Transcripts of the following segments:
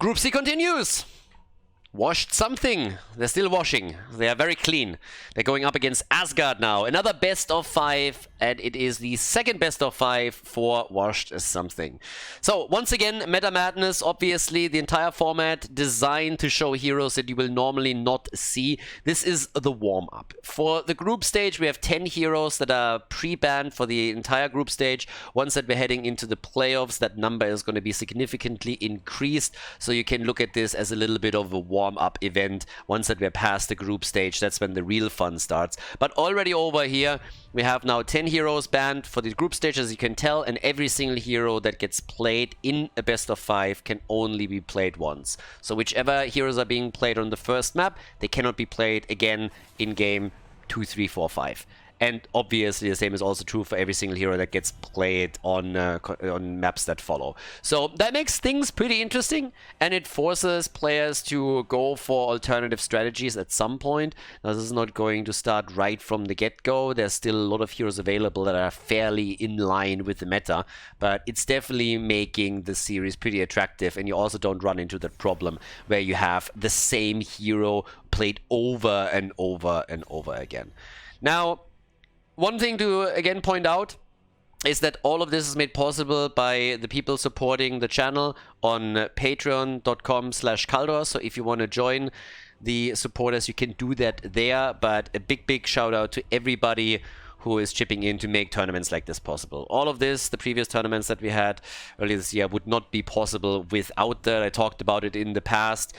Group C continues. Washed something. They're still washing. They are very clean. They're going up against Asgard now. Another best of 5, and it is the second best of 5 for Washed something. So, once again, Meta Madness, obviously, the entire format designed to show heroes that you will normally not see. This is the warm-up. For the group stage, we have 10 heroes that are pre-banned for the entire group stage. Once that we're heading into the playoffs, that number is going to be significantly increased. So you can look at this as a little bit of a warm-up event. Once that we're past the group stage, that's when the real fun starts. But already over here, we have now 10 heroes banned for the group stage, as you can tell, and every single hero that gets played in a best of 5 can only be played once. So whichever heroes are being played on the first map, they cannot be played again in game 2, 3, 4, 5. And obviously the same is also true for every single hero that gets played on maps that follow. So that makes things pretty interesting, and it forces players to go for alternative strategies at some point. Now, this is not going to start right from the get-go. There's still a lot of heroes available that are fairly in line with the meta, but it's definitely making the series pretty attractive, and you also don't run into that problem where you have the same hero played over and over and over again. Now, one thing to again point out is that all of this is made possible by the people supporting the channel on patreon.com/Khaldor. So if you want to join the supporters, you can do that there. But a big shout out to everybody who is chipping in to make tournaments like this possible. All of this, the previous tournaments that we had earlier this year, would not be possible without that. I talked about it in the past.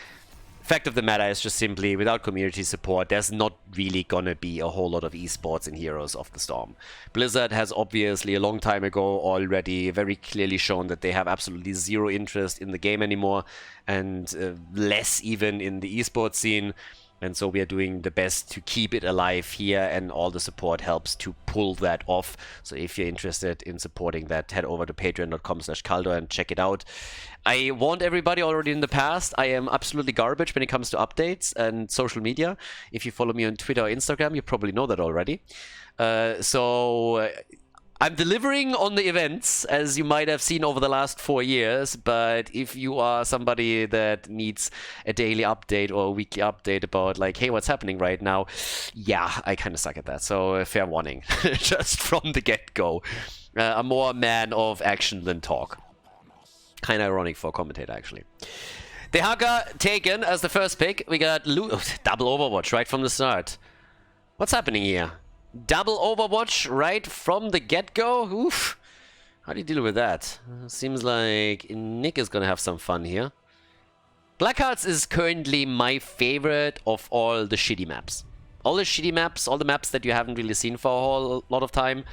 Fact of the matter is just simply, without community support, there's not really gonna be a whole lot of esports in Heroes of the Storm. Blizzard has obviously a long time ago already very clearly shown that they have absolutely zero interest in the game anymore, and less even in the esports scene. And so we are doing the best to keep it alive here, and all the support helps to pull that off. So if you're interested in supporting that, head over to patreon.com/Khaldor and check it out. I warned everybody already in the past, I am absolutely garbage when it comes to updates and social media. If you follow me on Twitter or Instagram, you probably know that already. So I'm delivering on the events, as you might have seen over the last 4 years, but if you are somebody that needs a daily update or a weekly update about, like, hey, what's happening right now, yeah, I kind of suck at that. So fair warning, just from the get-go. I'm more a man of action than talk. Kind of ironic for a commentator, actually. The Hogger taken as the first pick. We got double Overwatch right from the start. What's happening here? Double Overwatch right from the get-go? Oof. How do you deal with that? Seems like Nick is gonna have some fun here. Blackheart is currently my favorite of all the shitty maps. All the shitty maps, all the maps that you haven't really seen for a whole lot of time.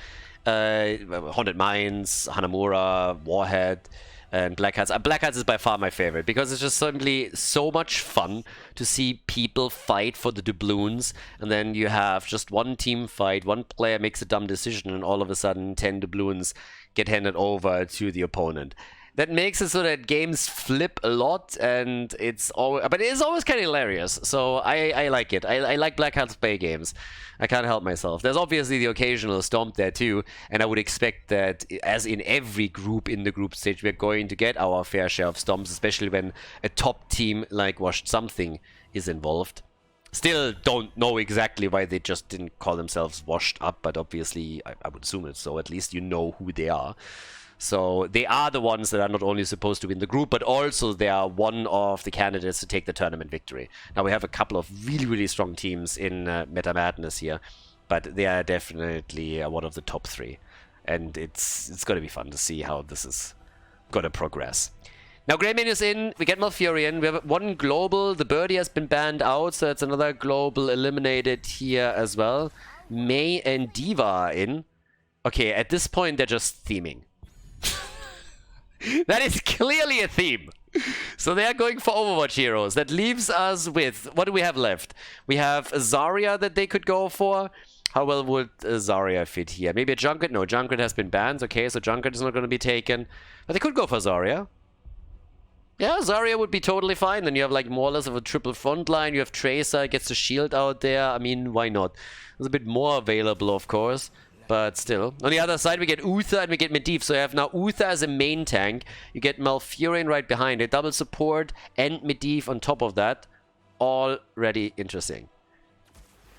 Haunted Mines, Hanamura, Warhead, and Blackheart. Blackheart is by far my favorite because it's just simply so much fun to see people fight for the doubloons, and then you have just one team fight, one player makes a dumb decision, and all of a sudden 10 doubloons get handed over to the opponent. That makes it so that games flip a lot, and it's always, but it is always kind of hilarious. So I like it. I like Blackheart's play games. I can't help myself. There's obviously the occasional stomp there too, and I would expect that, as in every group in the group stage, we're going to get our fair share of stomps, especially when a top team like Washed Something is involved. Still don't know exactly why they just didn't call themselves Washed Up, but obviously I would assume it, so at least you know who they are. So they are the ones that are not only supposed to win the group, but also they are one of the candidates to take the tournament victory. Now we have a couple of really strong teams in Meta Madness here, but they are definitely one of the top 3. And it's going to be fun to see how this is going to progress. Now Greymane is in, we get Malfurion, we have one global, the Birdie has been banned out, so that's another global eliminated here as well. Mei and Diva are in. Okay, at this point they're just theming. That is clearly a theme. So they are going for Overwatch heroes. That leaves us with, what do we have left? We have Zarya that they could go for. How well would Zarya fit here? Maybe a Junkrat? No, Junkrat has been banned. Okay, so Junkrat is not going to be taken. But they could go for Zarya. Yeah, Zarya would be totally fine. Then you have like more or less of a triple front line. You have Tracer, gets the shield out there. I mean, why not? There's a bit more available, of course. but still. On the other side, we get Uther and we get Medivh. So you have now Uther as a main tank. You get Malfurion right behind it. Double support and Medivh on top of that. Already interesting.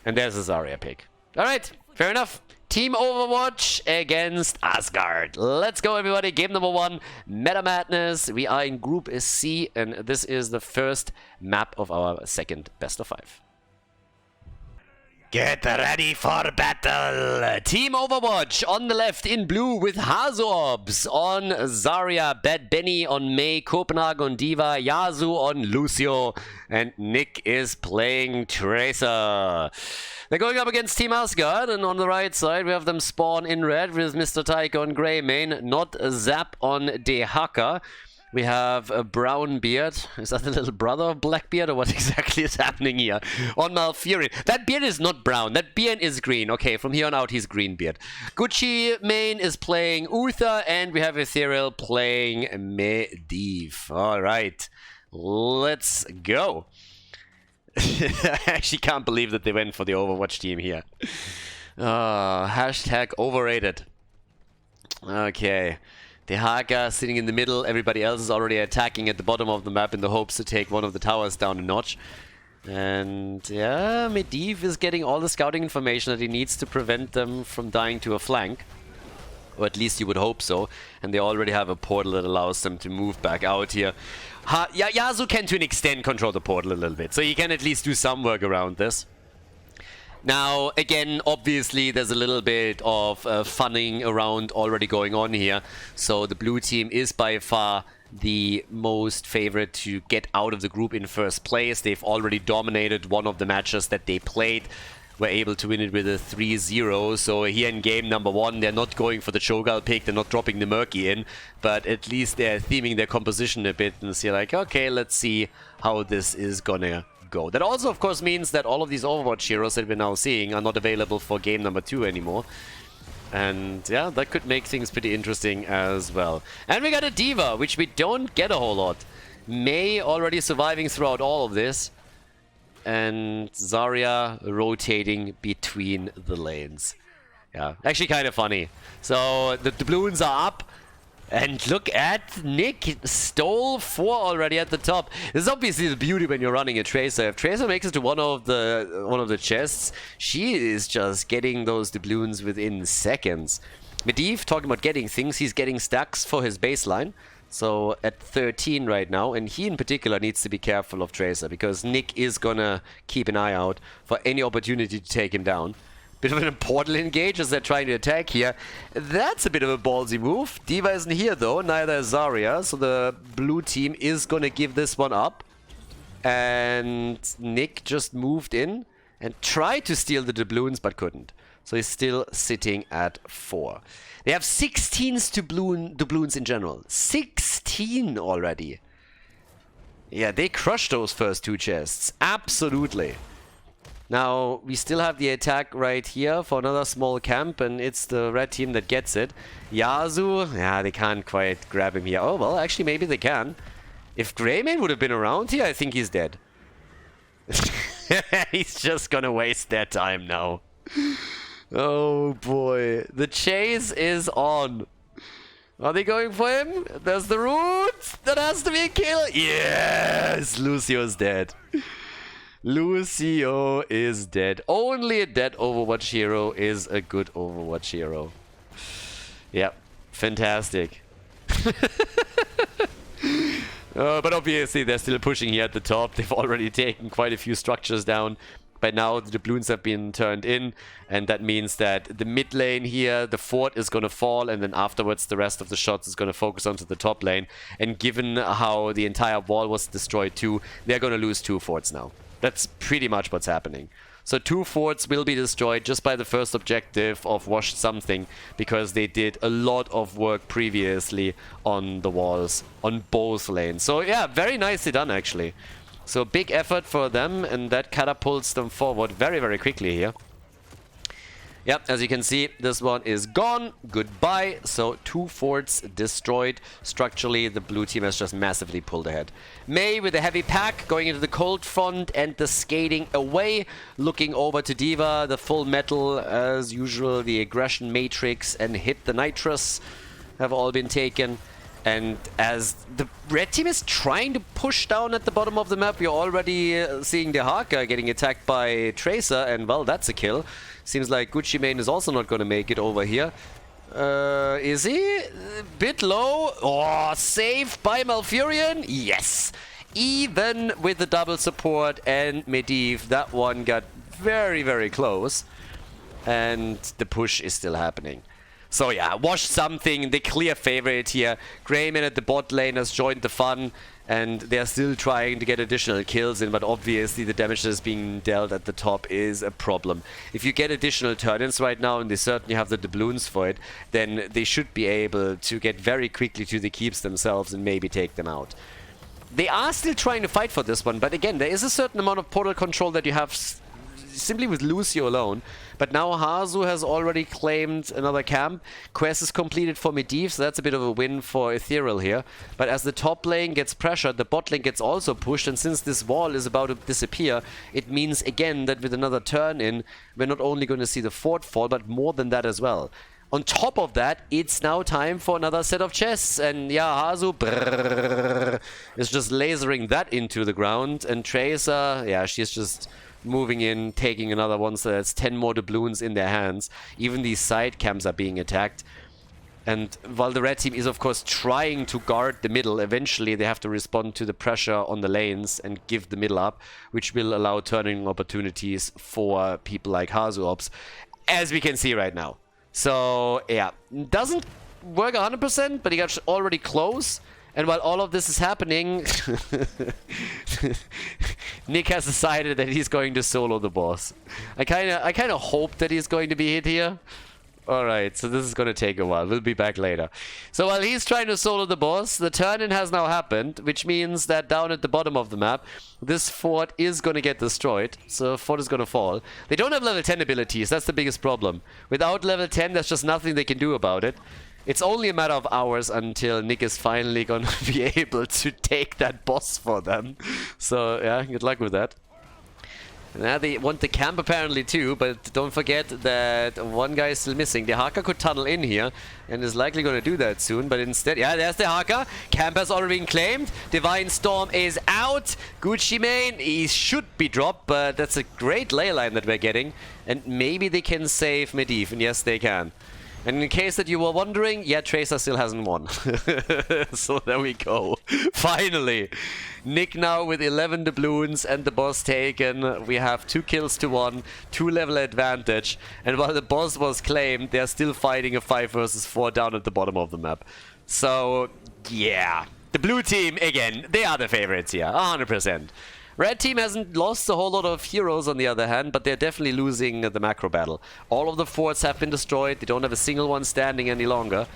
And there's a Zarya pick. Alright, fair enough. Team Overwatch against Asgard. Let's go, everybody. Game number 1, Meta Madness. We are in Group C, and this is the first map of our second best of 5. Get ready for battle! Team Overwatch on the left in blue with Hazorbs on Zarya, Bad Benny on Mei, Copenhagen on Diva, Yasu on Lucio, and Nick is playing Tracer. They're going up against Team Asgard, and on the right side we have them spawn in red with Mr. Tycho on Grey Main, not Zap on Dehaka. We have a brown beard. Is that the little brother of Blackbeard, or what exactly is happening here? On Malfurion. That beard is not brown. That beard is green. Okay, from here on out, he's green beard. Gucci main is playing Uther, and we have Ethereal playing Medivh. All right, let's go. I actually can't believe that they went for the Overwatch team here. Hashtag overrated. Okay. The Hogger sitting in the middle, everybody else is already attacking at the bottom of the map in the hopes to take one of the towers down a notch. And yeah, Medivh is getting all the scouting information that he needs to prevent them from dying to a flank. Or at least you would hope so. And they already have a portal that allows them to move back out here. Yasu can to an extent control the portal a little bit, so he can at least do some work around this. Now, again, obviously, there's a little bit of funning around already going on here. So the blue team is by far the most favorite to get out of the group in first place. They've already dominated one of the matches that they played. Were able to win it with a 3-0. So here in game number 1, they're not going for the Cho'Gall pick. They're not dropping the Murky in. But at least they're theming their composition a bit and see like, okay, let's see how this is gonna go. That also, of course, means that all of these Overwatch heroes that we're now seeing are not available for game number 2 anymore. And yeah, that could make things pretty interesting as well. And we got a Diva, which we don't get a whole lot. Mei already surviving throughout all of this. And Zarya rotating between the lanes. Yeah, actually kind of funny. So the doubloons are up. And look at Nick, stole 4 already at the top. This is obviously the beauty when you're running a Tracer. If Tracer makes it to one of the chests, she is just getting those doubloons within seconds. Medivh, talking about getting things, he's getting stacks for his baseline. So at 13 right now, and he in particular needs to be careful of Tracer, because Nick is gonna keep an eye out for any opportunity to take him down. Bit of an portal engage as they're trying to attack here. That's a bit of a ballsy move. Diva isn't here though, neither is Zarya, so the blue team is gonna give this one up. And Nick just moved in and tried to steal the doubloons but couldn't. So he's still sitting at 4. They have 16 doubloons in general. 16 already. Yeah, they crushed those first 2 chests. Absolutely. Now, we still have the attack right here for another small camp, and it's the red team that gets it. Yasu, yeah, they can't quite grab him here. Oh, well, actually, maybe they can. If Greymane would have been around here, I think he's dead. He's just gonna waste their time now. Oh, boy. The chase is on. Are they going for him? There's the root. That has to be a kill. Yes! Lucio's dead. Lucio is dead. Only a dead Overwatch hero is a good Overwatch hero. Yep. Fantastic. But obviously they're still pushing here at the top. They've already taken quite a few structures down. By now the doubloons have been turned in, and that means that the mid lane here, the fort is going to fall, and then afterwards the rest of the shots is going to focus onto the top lane. And given how the entire wall was destroyed too, they're going to lose 2 forts now. That's pretty much what's happening. So 2 forts will be destroyed just by the first objective of Wash Something, because they did a lot of work previously on the walls on both lanes. So yeah, very nicely done actually. So big effort for them, and that catapults them forward very, very quickly here. Yep, as you can see, this one is gone. Goodbye. So 2 forts destroyed. Structurally, the blue team has just massively pulled ahead. Mei with a heavy pack going into the cold front and the skating away. Looking over to D.Va, the full metal as usual. The aggression matrix and hit the nitrous have all been taken. And as the red team is trying to push down at the bottom of the map, you're already seeing the Hogger getting attacked by Tracer, and well, that's a kill. Seems like Gucci Mane is also not going to make it over here. Is he? A bit low. Oh, saved by Malfurion? Yes! Even with the double support and Medivh, that one got very, very close. And the push is still happening. So yeah, Wash something, the clear favorite here. Greyman at the bot lane has joined the fun, and they're still trying to get additional kills in, but obviously the damage that is being dealt at the top is a problem. If you get additional turn-ins right now, and they certainly have the doubloons for it, then they should be able to get very quickly to the keeps themselves and maybe take them out. They are still trying to fight for this one, but again, there is a certain amount of portal control that you have simply with Lucio alone. But now Hanzo has already claimed another camp. Quest is completed for Medivh, so that's a bit of a win for Ethereal here. But as the top lane gets pressured, the bot lane gets also pushed, and since this wall is about to disappear, it means again that with another turn in, we're not only going to see the fort fall, but more than that as well. On top of that, it's now time for another set of chests, and yeah, Hanzo is just lasering that into the ground, and Tracer, yeah, she's just moving in, taking another one, so that's 10 more doubloons in their hands. Even these side camps are being attacked. And while the red team is of course trying to guard the middle, eventually they have to respond to the pressure on the lanes and give the middle up, which will allow turning opportunities for people like Hazuops, as we can see right now. So yeah, doesn't work 100%, but he got already close. And while all of this is happening, Nick has decided that he's going to solo the boss. I kind of hope that he's going to be hit here. Alright, so this is going to take a while. We'll be back later. So while he's trying to solo the boss, the turn-in has now happened, which means that down at the bottom of the map, this fort is going to get destroyed. So fort is going to fall. They don't have level 10 abilities, that's the biggest problem. Without level 10, there's just nothing they can do about it. It's only a matter of hours until Nick is finally going to be able to take that boss for them. So, yeah, good luck with that. Now they want the camp apparently too, but don't forget that one guy is still missing. The Haka could tunnel in here and is likely going to do that soon, but instead, yeah, there's the Haka. Camp has already been claimed. Divine Storm is out. Gucci Mane, he should be dropped, but that's a great ley line that we're getting. And maybe they can save Medivh, and yes, they can. And in case that you were wondering, yeah, Tracer still hasn't won. So there we go. Finally. Nick now with 11 doubloons and the boss taken. We have 2 kills to 1, 2 level advantage. And while the boss was claimed, they're still fighting a 5 versus 4 down at the bottom of the map. So, yeah. The blue team, again, they are the favorites here, 100%. Red team hasn't lost a whole lot of heroes on the other hand, but they're definitely losing the macro battle. All of the forts have been destroyed, they don't have a single one standing any longer.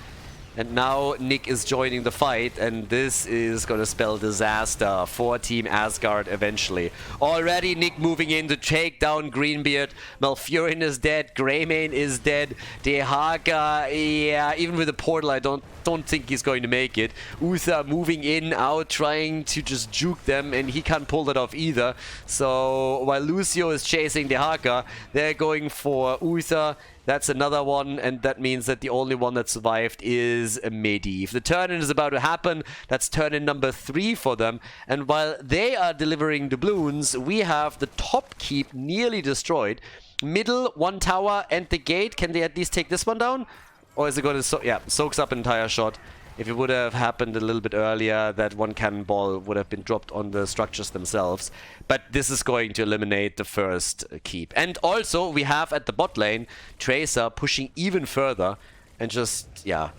And now Nick is joining the fight, and this is going to spell disaster for Team Asgard eventually. Already Nick moving in to take down Greenbeard. Malfurion is dead, Greymane is dead. Dehaka, yeah, even with the portal I don't think he's going to make it. Uther moving in, out, trying to just juke them, and he can't pull that off either. So while Lucio is chasing Dehaka, they're going for Uther. That's another one, and that means that the only one that survived is Medivh. The turn-in is about to happen. That's turn-in number 3 for them. And while they are delivering doubloons, we have the top keep nearly destroyed. Middle, 1 tower, and the gate. Can they at least take this one down? Or is it going to... yeah, soaks up an entire shot. If it would have happened a little bit earlier, that one cannonball would have been dropped on the structures themselves. But this is going to eliminate the first keep. And also, we have at the bot lane, Tracer pushing even further and just, yeah,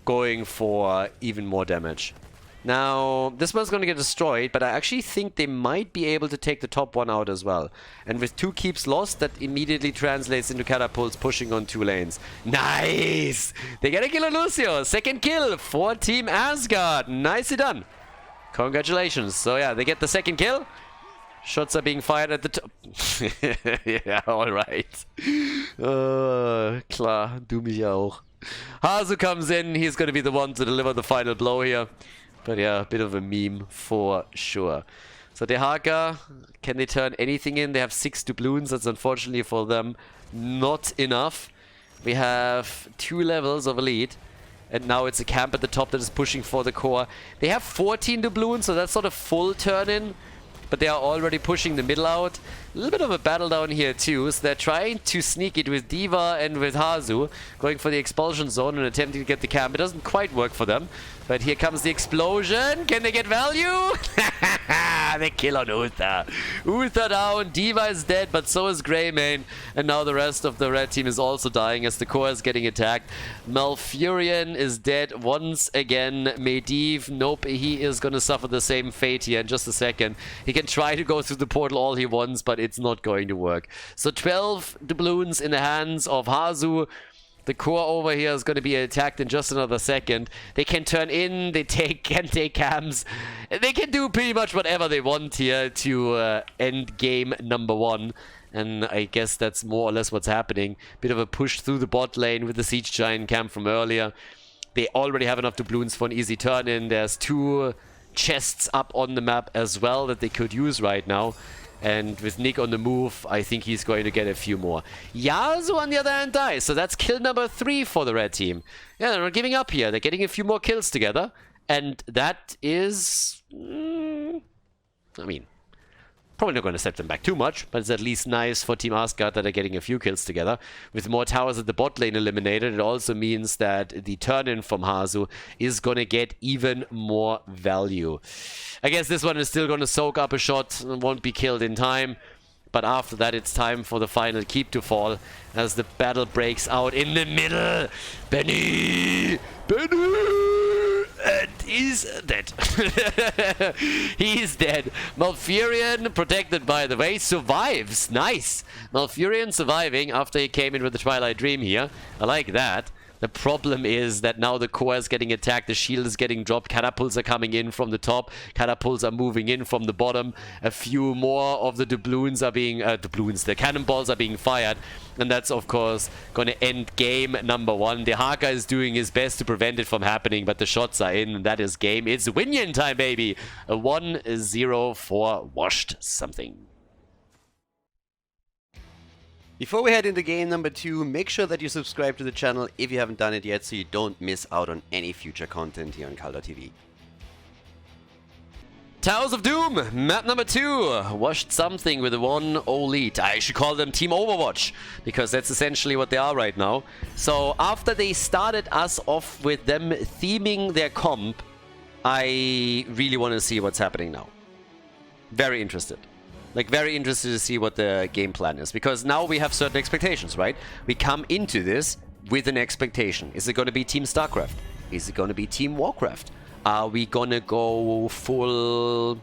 going for even more damage. Now, this one's going to get destroyed, but I actually think they might be able to take the top one out as well. And with 2 keeps lost, that immediately translates into catapults pushing on 2 lanes. Nice! They get a kill on Lucio. 2nd kill for Team Asgard. Nicely done. Congratulations. So yeah, they get the 2nd kill. Shots are being fired at the top. Yeah, alright. Klar, du mich auch. Hanzo comes in, he's gonna be the one to deliver the final blow here. But yeah, a bit of a meme for sure. So the Hogger, can they turn anything in? They have 6 doubloons, that's unfortunately for them not enough. We have 2 levels of elite. And now it's a camp at the top that is pushing for the core. They have 14 doubloons, so that's not a full turn-in. But they are already pushing the middle out. A little bit of a battle down here too. So they're trying to sneak it with Diva and with Hanzo. Going for the expulsion zone and attempting to get the camp. It doesn't quite work for them. But here comes the explosion. Can they get value? They kill on Uther. Uther down. Diva is dead, but so is Greymane. And now the rest of the red team is also dying as the core is getting attacked. Malfurion is dead once again. Medivh, nope, he is going to suffer the same fate here in just a second. He can try to go through the portal all he wants, but it's not going to work. So 12 doubloons in the hands of Hanzo. The core over here is going to be attacked in just another second. They can turn in, they can take cams. They can do pretty much whatever they want here to end game number 1. And I guess that's more or less what's happening. Bit of a push through the bot lane with the Siege Giant camp from earlier. They already have enough doubloons for an easy turn in. There's 2 chests up on the map as well that they could use right now. And with Nick on the move, I think he's going to get a few more. Yasuo, on the other hand, dies. So that's kill number 3 for the red team. Yeah, they're not giving up here. They're getting a few more kills together. And that is... I mean, probably not going to set them back too much, but it's at least nice for Team Asgard that they're getting a few kills together. With more towers at the bot lane eliminated, it also means that the turn-in from Hanzo is going to get even more value. I guess this one is still going to soak up a shot and won't be killed in time. But after that, it's time for the final keep to fall as the battle breaks out in the middle. Benny! And he's dead. He's dead. Malfurion, protected by the way, survives. Nice. Malfurion surviving after he came in with the Twilight Dream here. I like that. The problem is that now the core is getting attacked, the shield is getting dropped, catapults are coming in from the top, catapults are moving in from the bottom, a few more of the doubloons are being, the cannonballs are being fired, and that's of course going to end game number 1. The Hogger is doing his best to prevent it from happening, but the shots are in, and that is game. It's Winion time, baby! A 1-0 for Washed Something. Before we head into game number 2, make sure that you subscribe to the channel if you haven't done it yet so you don't miss out on any future content here on Khaldor TV. Towers of Doom, map number 2. Washed Something with a 1-0 lead. I should call them Team Overwatch, because that's essentially what they are right now. So after they started us off with them theming their comp, I really want to see what's happening now. Very interested. Like, very interested to see what the game plan is. Because now we have certain expectations, right? We come into this with an expectation. Is it going to be Team StarCraft? Is it going to be Team Warcraft? Are we going to go full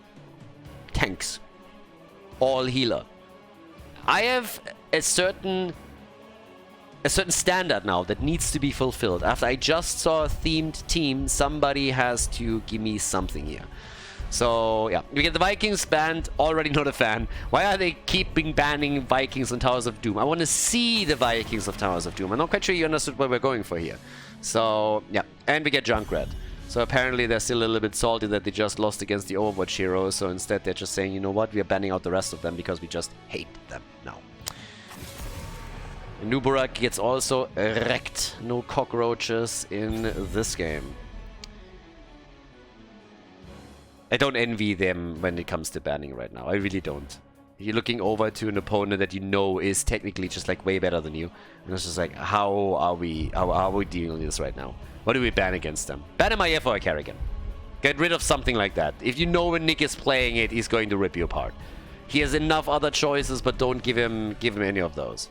tanks? All healer? I have a certain standard now that needs to be fulfilled. After I just saw a themed team, somebody has to give me something here. So, yeah, we get the Vikings banned, already not a fan. Why are they keeping banning Vikings on Towers of Doom? I want to see the Vikings of Towers of Doom. I'm not quite sure you understood what we're going for here. So, yeah, and we get Junkrat. So apparently they're still a little bit salty that they just lost against the Overwatch heroes, so instead they're just saying, you know what, we are banning out the rest of them because we just hate them now. Nuburak gets also wrecked. No cockroaches in this game. I don't envy them when it comes to banning right now. I really don't. You're looking over to an opponent that you know is technically just like way better than you. And it's just like, how are we dealing with this right now? What do we ban against them? Ban him IF or a Kerrigan. Get rid of something like that. If you know when Nick is playing it, he's going to rip you apart. He has enough other choices, but don't give him any of those.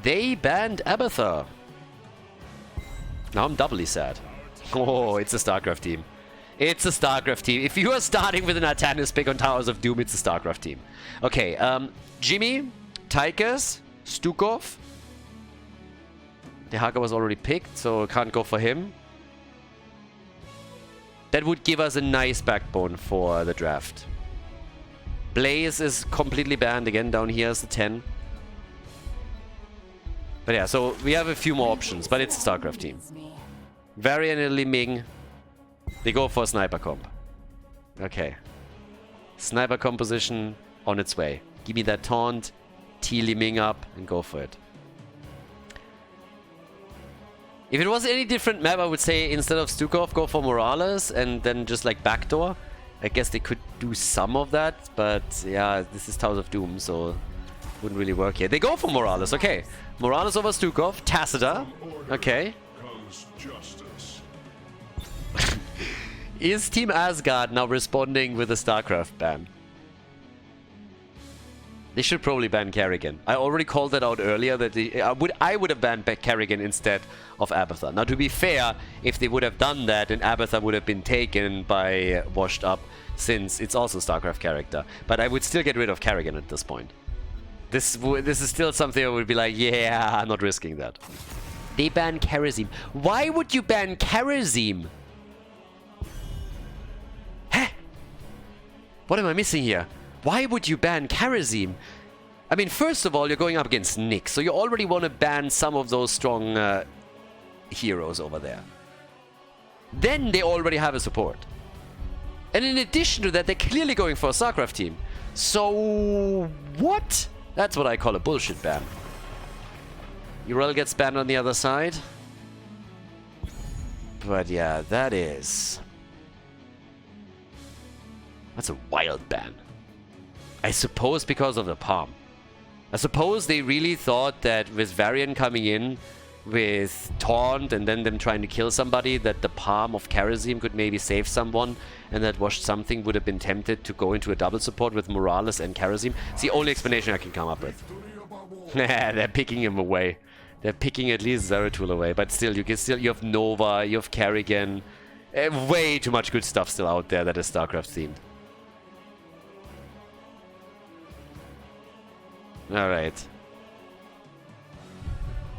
They banned Abathur. Now I'm doubly sad. Oh, it's a StarCraft team. It's a StarCraft team. If you are starting with an Artanis pick on Towers of Doom, it's a StarCraft team. Okay, Jimmy, Tychus, Stukov. The Hogger was already picked, so can't go for him. That would give us a nice backbone for the draft. Blaze is completely banned again. Down here is the 10. But yeah, so we have a few more options, but it's a StarCraft team. Varian and Li Ming. They go for a sniper comp. Okay. Sniper composition on its way. Give me that taunt, tee Li Ming up, and go for it. If it was any different map, I would say instead of Stukov, go for Morales and then just like backdoor. I guess they could do some of that, but yeah, this is Towers of Doom, so wouldn't really work here. They go for Morales, okay. Morales over Stukov, Tacita, okay. Is Team Asgard now responding with a StarCraft ban? They should probably ban Kerrigan. I already called that out earlier that I would have banned Kerrigan instead of Abathar. Now, to be fair, if they would have done that, then Abathar would have been taken by Washed Up, since it's also a StarCraft character. But I would still get rid of Kerrigan at this point. This is still something I would be like, yeah, I'm not risking that. They ban Kharazim. Why would you ban Kharazim? Huh? What am I missing here? Why would you ban Kharazim? I mean, first of all, you're going up against Nyx, so you already want to ban some of those strong heroes over there. Then they already have a support. And in addition to that, they're clearly going for a StarCraft team. So, what? That's what I call a bullshit ban. Urel gets banned on the other side. But yeah, that's a wild ban. I suppose because of the palm. I suppose they really thought that with Varian coming in with Taunt and then them trying to kill somebody, that the palm of Kharazim could maybe save someone, and that Washed Something would have been tempted to go into a double support with Morales and Kharazim. It's the only explanation I can come up with. They're picking him away. They're picking at least Zeratul away, but still, you have Nova, you have Kerrigan. Way too much good stuff still out there that is StarCraft themed. Alright.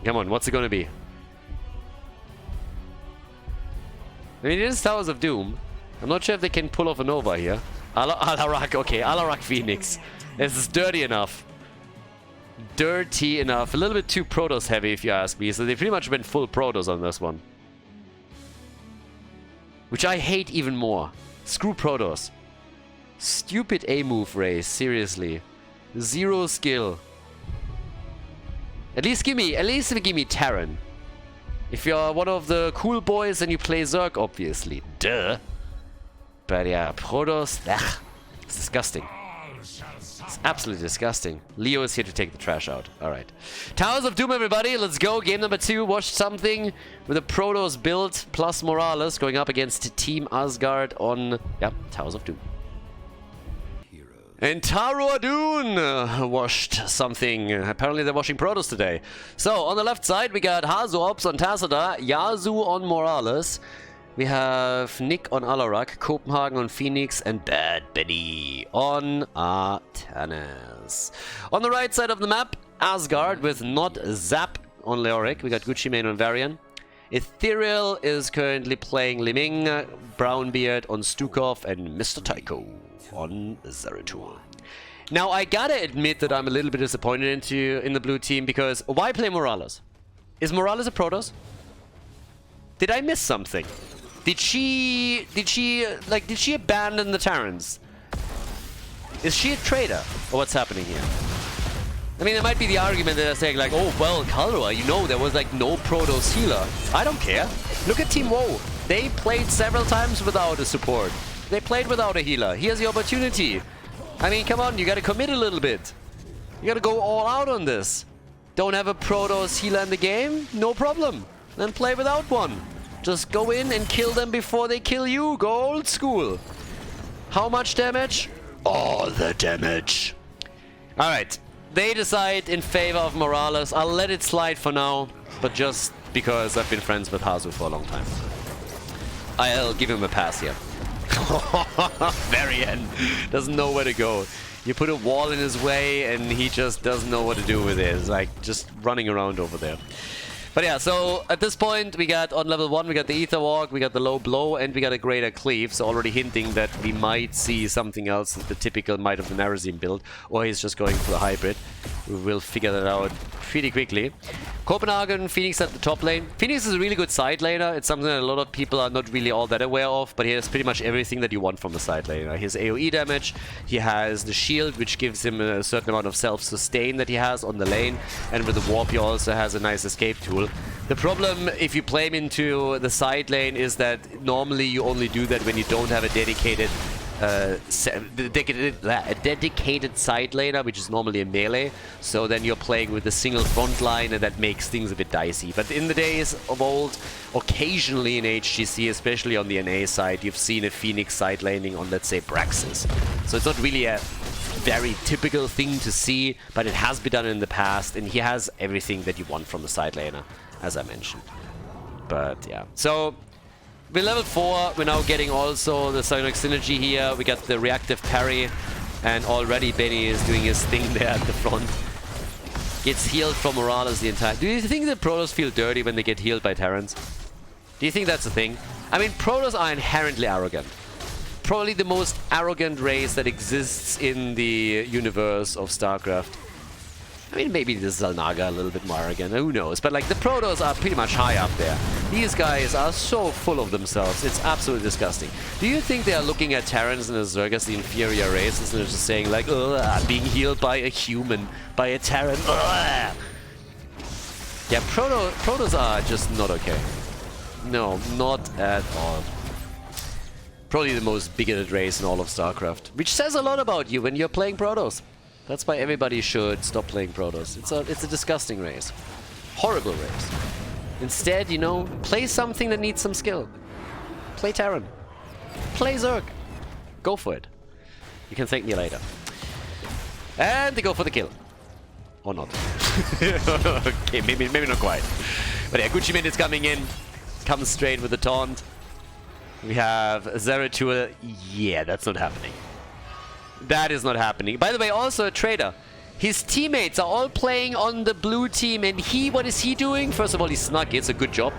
Come on, what's it gonna be? I mean, it is Towers of Doom. I'm not sure if they can pull off a Nova here. Alarak, okay, Alarak Phoenix. This is dirty enough. Dirty enough. A little bit too Protoss heavy, if you ask me. So they pretty much went full Protoss on this one. Which I hate even more. Screw Protoss. Stupid A-move race, seriously. Zero skill. At least give me Terran. If you're one of the cool boys, then you play Zerg, obviously. Duh. But yeah, Protoss, ugh, it's disgusting. It's absolutely disgusting. Leo is here to take the trash out. Alright. Towers of Doom, everybody. Let's go. Game number 2. Watch Something with a Protoss build plus Morales going up against Team Asgard on, yeah, Towers of Doom. And Taro Adun washed Something. Apparently they're washing Protoss today. So, on the left side, we got Hazo Ops on Tacita, Yazu on Morales. We have Nick on Alarak, Copenhagen on Phoenix, and Bad Benny on Artanis. On the right side of the map, Asgard with Not Zap on Leoric. We got Gucci Mane on Varian. Ethereal is currently playing Liming, Brownbeard on Stukov, and Mr. Tycho on Zeratul. Now, I gotta admit that I'm a little bit disappointed in the blue team, because why play Morales? Is Morales a Protoss? Did I miss something? Did she abandon the Terrans? Is she a traitor? Or what's happening here? I mean, there might be the argument that they're saying like, oh, well, Khaldor, you know, there was like no Protoss healer. I don't care. Look at Team WoW. They played several times without a support. They played without a healer. Here's the opportunity. I mean, come on, you gotta commit a little bit. You gotta go all out on this. Don't have a Protoss healer in the game? No problem. Then play without one. Just go in and kill them before they kill you. Go old school. How much damage? All the damage. Alright. They decide in favor of Morales. I'll let it slide for now, but just because I've been friends with Hazu for a long time. I'll give him a pass here. Varian doesn't know where to go. You put a wall in his way and he just doesn't know what to do with it. It's like just running around over there. But yeah, so at this point, we got on level 1, we got the Ether Walk, we got the Low Blow, and we got a Greater Cleave, so already hinting that we might see something else, the typical Might of the Narazim build, or he's just going for the hybrid. We will figure that out pretty quickly. Copenhagen, Phoenix at the top lane. Phoenix is a really good side laner. It's something that a lot of people are not really all that aware of, but he has pretty much everything that you want from a side laner. He has AoE damage, he has the shield, which gives him a certain amount of self-sustain that he has on the lane, and with the warp he also has a nice escape tool. The problem if you play him into the side lane is that normally you only do that when you don't have a dedicated side laner, which is normally a melee, so then you're playing with a single front line, and that makes things a bit dicey. But in the days of old, occasionally in HGC, especially on the NA side, you've seen a Phoenix side laning on, let's say, Braxis. So it's not really a very typical thing to see, but it has been done in the past, and he has everything that you want from a side laner, as I mentioned. But yeah, so we're level 4, we're now getting also the Psionic Synergy here, we got the reactive parry, and already Benny is doing his thing there at the front. Gets healed from Morales the entire... Do you think that Protoss feel dirty when they get healed by Terrans? Do you think that's a thing? I mean, Protoss are inherently arrogant. Probably the most arrogant race that exists in the universe of StarCraft. I mean, maybe the Xel'Naga a little bit more arrogant, who knows? But like, the Protoss are pretty much high up there. These guys are so full of themselves, it's absolutely disgusting. Do you think they are looking at Terrans and Zerg, the inferior races, and they're just saying like, ugh, I'm being healed by a human, by a Terran, ugh. Yeah, Protoss are just not okay. No, not at all. Probably the most bigoted race in all of StarCraft, which says a lot about you when you're playing Protoss. That's why everybody should stop playing Protoss. It's a disgusting race. Horrible race. Instead, you know, play something that needs some skill. Play Terran. Play Zerg. Go for it. You can thank me later. And they go for the kill. Or not. Okay, maybe not quite. But yeah, Gucci Mint is coming in. Comes straight with the taunt. We have Zeratul. Yeah, that's not happening. That is not happening. By the way, also a traitor. His teammates are all playing on the blue team, and what is he doing? First of all, he snuck it. It's a good job.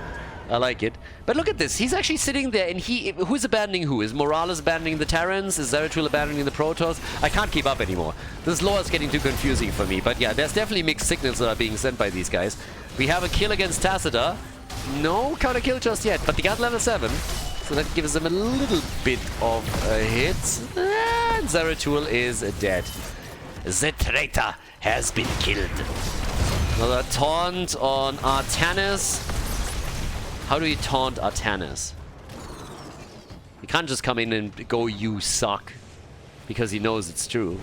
I like it. But look at this. He's actually sitting there, and who's abandoning who? Is Morales abandoning the Terrans? Is Zeratul abandoning the Protoss? I can't keep up anymore. This lore is getting too confusing for me. But yeah, there's definitely mixed signals that are being sent by these guys. We have a kill against Tacita. No counter kill just yet, but they got level 7. So that gives them a little bit of hits. And Zeratul is dead. The traitor has been killed. Another taunt on Artanis. How do you taunt Artanis? You can't just come in and go, you suck, because he knows it's true.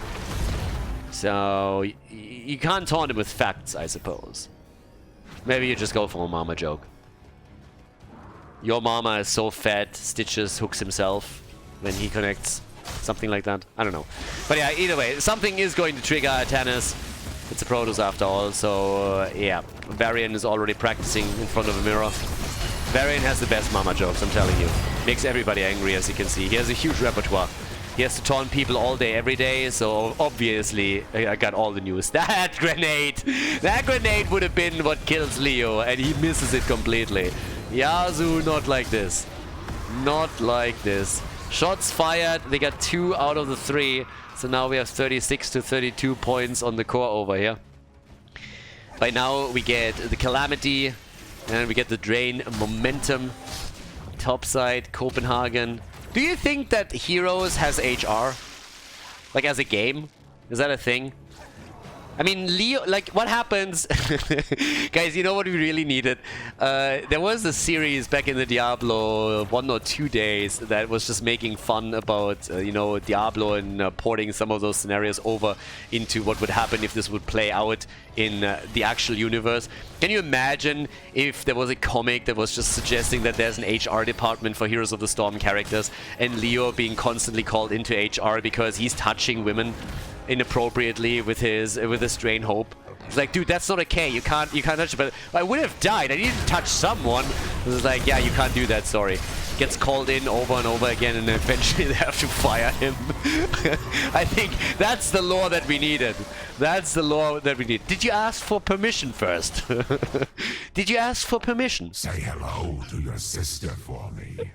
So you can't taunt him with facts, I suppose. Maybe you just go for a mama joke. Your mama is so fat, Stitches hooks himself when he connects. Something like that. I don't know. But yeah, either way, something is going to trigger Artanis. It's a Protoss after all, so yeah. Varian is already practicing in front of a mirror. Varian has the best mama jokes, I'm telling you. Makes everybody angry, as you can see. He has a huge repertoire. He has to taunt people all day, every day, so obviously I got all the news. That grenade! That grenade would have been what kills Leo, and he misses it completely. Yasu, not like this. Not like this. Shots fired. They got 2 out of the 3. So now we have 36 to 32 points on the core over here. By now we get the Calamity. And we get the Drain Momentum. Topside, Copenhagen. Do you think that Heroes has HR? Like as a game? Is that a thing? I mean, Leo, like, what happens? Guys, you know what we really needed? There was a series back in the Diablo 1 or 2 days that was just making fun about, you know, Diablo and porting some of those scenarios over into what would happen if this would play out in the actual universe. Can you imagine if there was a comic that was just suggesting that there's an HR department for Heroes of the Storm characters and Leo being constantly called into HR because he's touching women inappropriately with his Drain Hope? It's like, dude, that's not okay. You can't touch it. But I would have died. I needed to touch someone. It was like, yeah, you can't do that. Sorry. gets called in over and over again, and eventually they have to fire him. I think that's the lore that we needed. That's the lore that we need. Did you ask for permission first? Did you ask for permission? Say hello to your sister for me.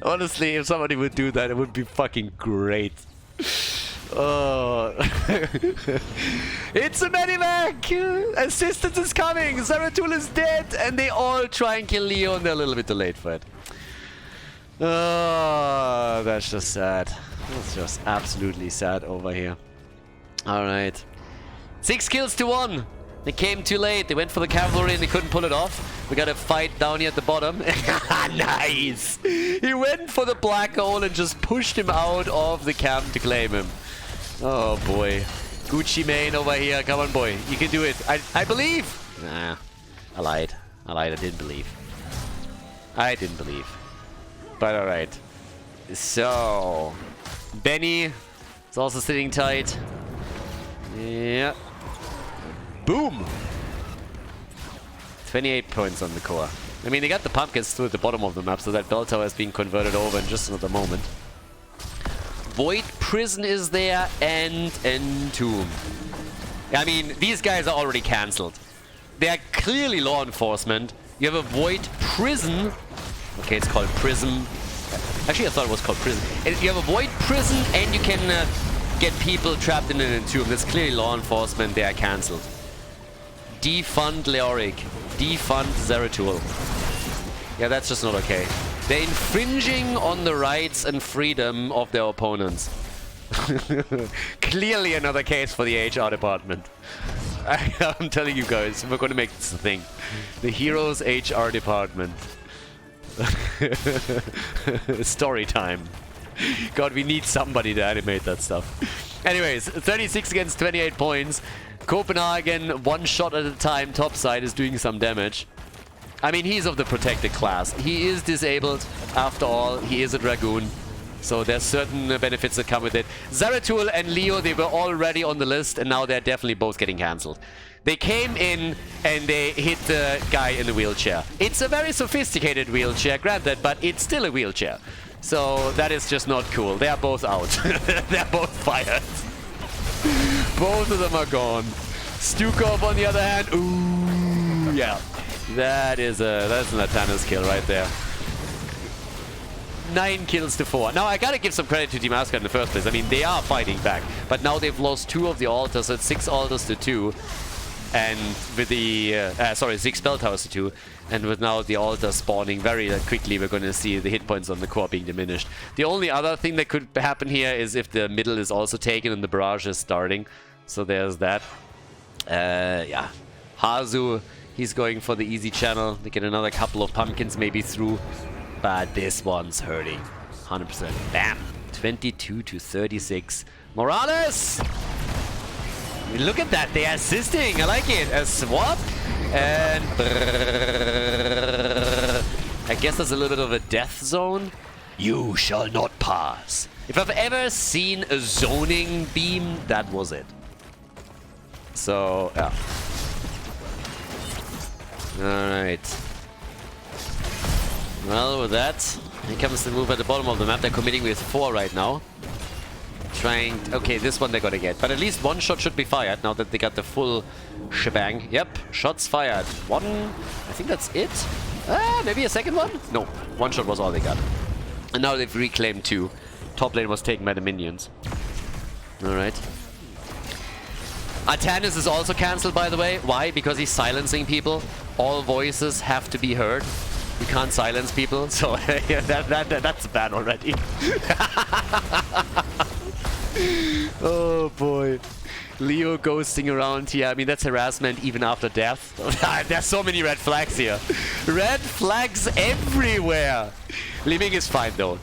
Honestly, if somebody would do that, it would be fucking great. Oh. It's a medivac! Assistance is coming! Zeratul is dead! And they all try and kill Leo, and they're a little bit too late for it. Oh, that's just sad. That's just absolutely sad over here. Alright. 6 kills to 1! They came too late. They went for the cavalry and they couldn't pull it off. We got a fight down here at the bottom. Nice! He went for the black hole and just pushed him out of the camp to claim him. Oh boy. Gucci main over here. Come on, boy. You can do it. I believe! Nah. I lied. I didn't believe. I didn't believe. But alright. So... Benny is also sitting tight. Yeah. Boom! 28 points on the core. I mean, they got the pumpkins through at the bottom of the map, so that bell tower is being converted over in just another moment. Void Prison is there, and Entomb. I mean, these guys are already cancelled. They are clearly law enforcement. You have a Void Prison. Okay, it's called Prism. Actually, I thought it was called Prison. You have a Void Prison, and you can get people trapped in an Entomb. That's clearly law enforcement. They are cancelled. Defund Leoric. Defund Zeratul. Yeah, that's just not okay. They're infringing on the rights and freedom of their opponents. Clearly another case for the HR department. I'm telling you guys, we're going to make this a thing. The Heroes HR department. Story time. God, we need somebody to animate that stuff. Anyways, 36 against 28 points. Copenhagen, one shot at a time, topside, is doing some damage. I mean, he's of the protected class. He is disabled, after all. He is a Dragoon. So there's certain benefits that come with it. Zeratul and Leo, they were already on the list, and now they're definitely both getting cancelled. They came in and they hit the guy in the wheelchair. It's a very sophisticated wheelchair, granted, but it's still a wheelchair. So that is just not cool. They are both out. They're both fired. Both of them are gone. Stukov on the other hand. Ooh, yeah. That's an Atanas kill right there. 9 kills to 4. Now, I gotta give some credit to Team Asgard in the first place. I mean, they are fighting back. But now they've lost 2 of the altars, so it's 6 altars to 2. And with the... 6 spell towers to 2. And with now the altars spawning very quickly, we're gonna see the hit points on the core being diminished. The only other thing that could happen here is if the middle is also taken and the barrage is starting. So there's that. Yeah. Hazu, he's going for the easy channel. They get another couple of pumpkins maybe through. But this one's hurting. 100%. Bam! 22 to 36. Morales! Look at that, they are assisting. I like it. A swap. And... I guess there's a little bit of a death zone. You shall not pass. If I've ever seen a zoning beam, that was it. So, yeah. Alright. Well, with that, here comes the move at the bottom of the map. They're committing with 4 right now. Okay, this one they're gonna get. But at least 1 shot should be fired now that they got the full shebang. Yep, shots fired. 1, I think that's it. Maybe a second one? No, 1 shot was all they got. And now they've reclaimed 2. Top lane was taken by the minions. Alright. Atanas is also cancelled, by the way. Why? Because he's silencing people. All voices have to be heard. You can't silence people, so that's bad already. Oh boy. Leo ghosting around here. I mean, that's harassment even after death. There's so many red flags here. Red flags everywhere. Li Ming is fine though.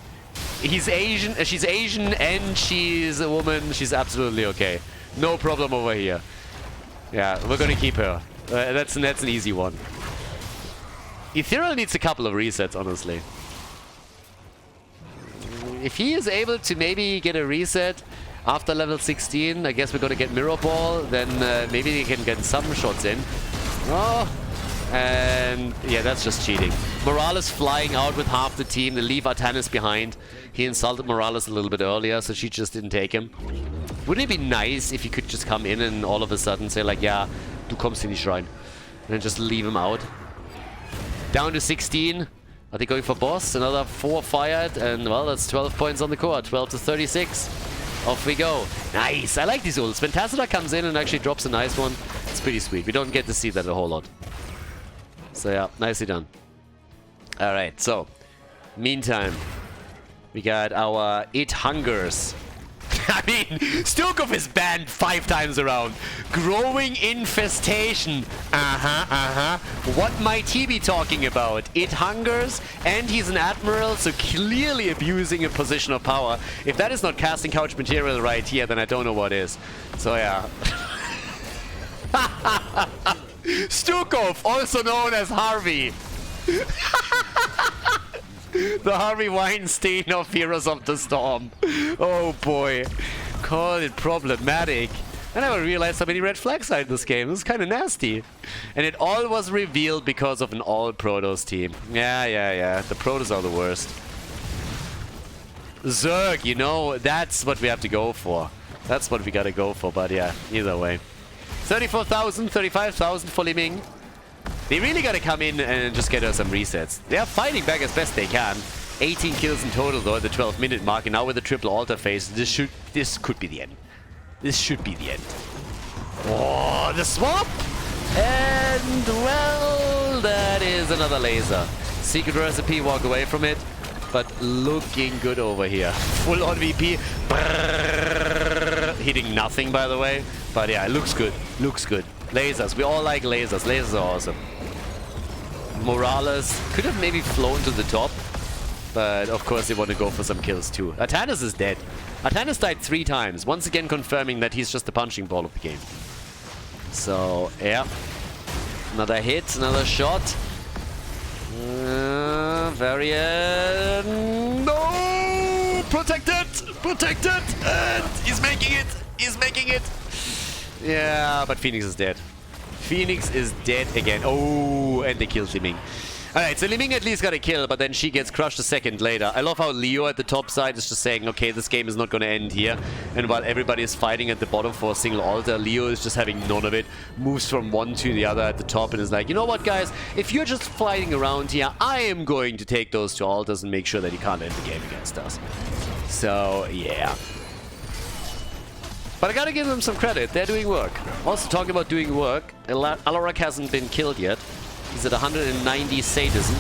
He's Asian, she's Asian and she's a woman. She's absolutely okay. No problem over here. Yeah, we're gonna keep her. That's an easy one. Ethereal needs a couple of resets, honestly. If he is able to maybe get a reset after level 16, I guess we're gonna get Mirror Ball, then maybe he can get some shots in. Oh, and yeah, that's just cheating. Morales flying out with half the team. They leave Artanis behind. He insulted Morales a little bit earlier, so she just didn't take him. Wouldn't it be nice if you could just come in and all of a sudden say like, yeah, du kommst in die Shrine. And then just leave him out. Down to 16. Are they going for boss? Another 4 fired, and well, that's 12 points on the court. 12 to 36. Off we go. Nice. I like these ults. When Tassadar comes in and actually drops a nice one, it's pretty sweet. We don't get to see that a whole lot. So yeah, nicely done. Alright, so meantime, we got our 8 Hungers. I mean, Stukov is banned 5 times around. Growing infestation. What might he be talking about? 8 Hungers, and he's an admiral, so clearly abusing a position of power. If that is not casting couch material right here, then I don't know what is. So yeah. Stukov, also known as Harvey. The Harvey Weinstein of Heroes of the Storm. Oh boy. Call it problematic. I never realized how many red flags are in this game. This is kind of nasty. And it all was revealed because of an all Protoss team. Yeah. The Protoss are the worst. Zerg, you know, that's what we have to go for. That's what we gotta go for, but yeah, either way. 34,000, 35,000 for Liming. They really gotta come in and just get us some resets. They are fighting back as best they can. 18 kills in total though at the 12-minute mark, and now with the triple altar phase, this could be the end. This should be the end. Oh, the swap! And well, that is another laser. Secret recipe, walk away from it, but looking good over here. Full on VP. Brrr, hitting nothing, by the way. But yeah, it looks good. Looks good. Lasers. We all like lasers. Lasers are awesome. Morales could have maybe flown to the top, but of course they want to go for some kills too. Artanis is dead. Artanis died 3 times, once again confirming that he's just the punching ball of the game. So, yeah. Another hit, another shot. Varian. No! Protected! Protected! And he's making it! He's making it! Yeah, but Phoenix is dead. Phoenix is dead again. Oh, and they killed Liming. Alright, so Liming at least got a kill, but then she gets crushed a second later. I love how Leo at the top side is just saying, okay, this game is not going to end here. And while everybody is fighting at the bottom for a single altar, Leo is just having none of it. Moves from one to the other at the top and is like, you know what, guys? If you're just fighting around here, I am going to take those 2 altars and make sure that you can't end the game against us. So, yeah. But I gotta give them some credit, they're doing work. Also talking about doing work, Alarak hasn't been killed yet. He's at 190 sadism,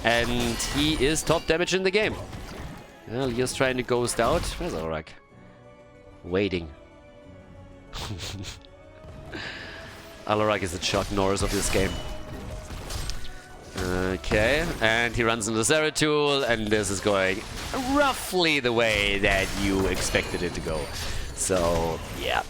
and he is top damage in the game. Well, Leo's trying to ghost out. Where's Alarak? Waiting. Alarak is the Chuck Norris of this game. Okay, and he runs into the Zeratul, and this is going roughly the way that you expected it to go. So, yeah.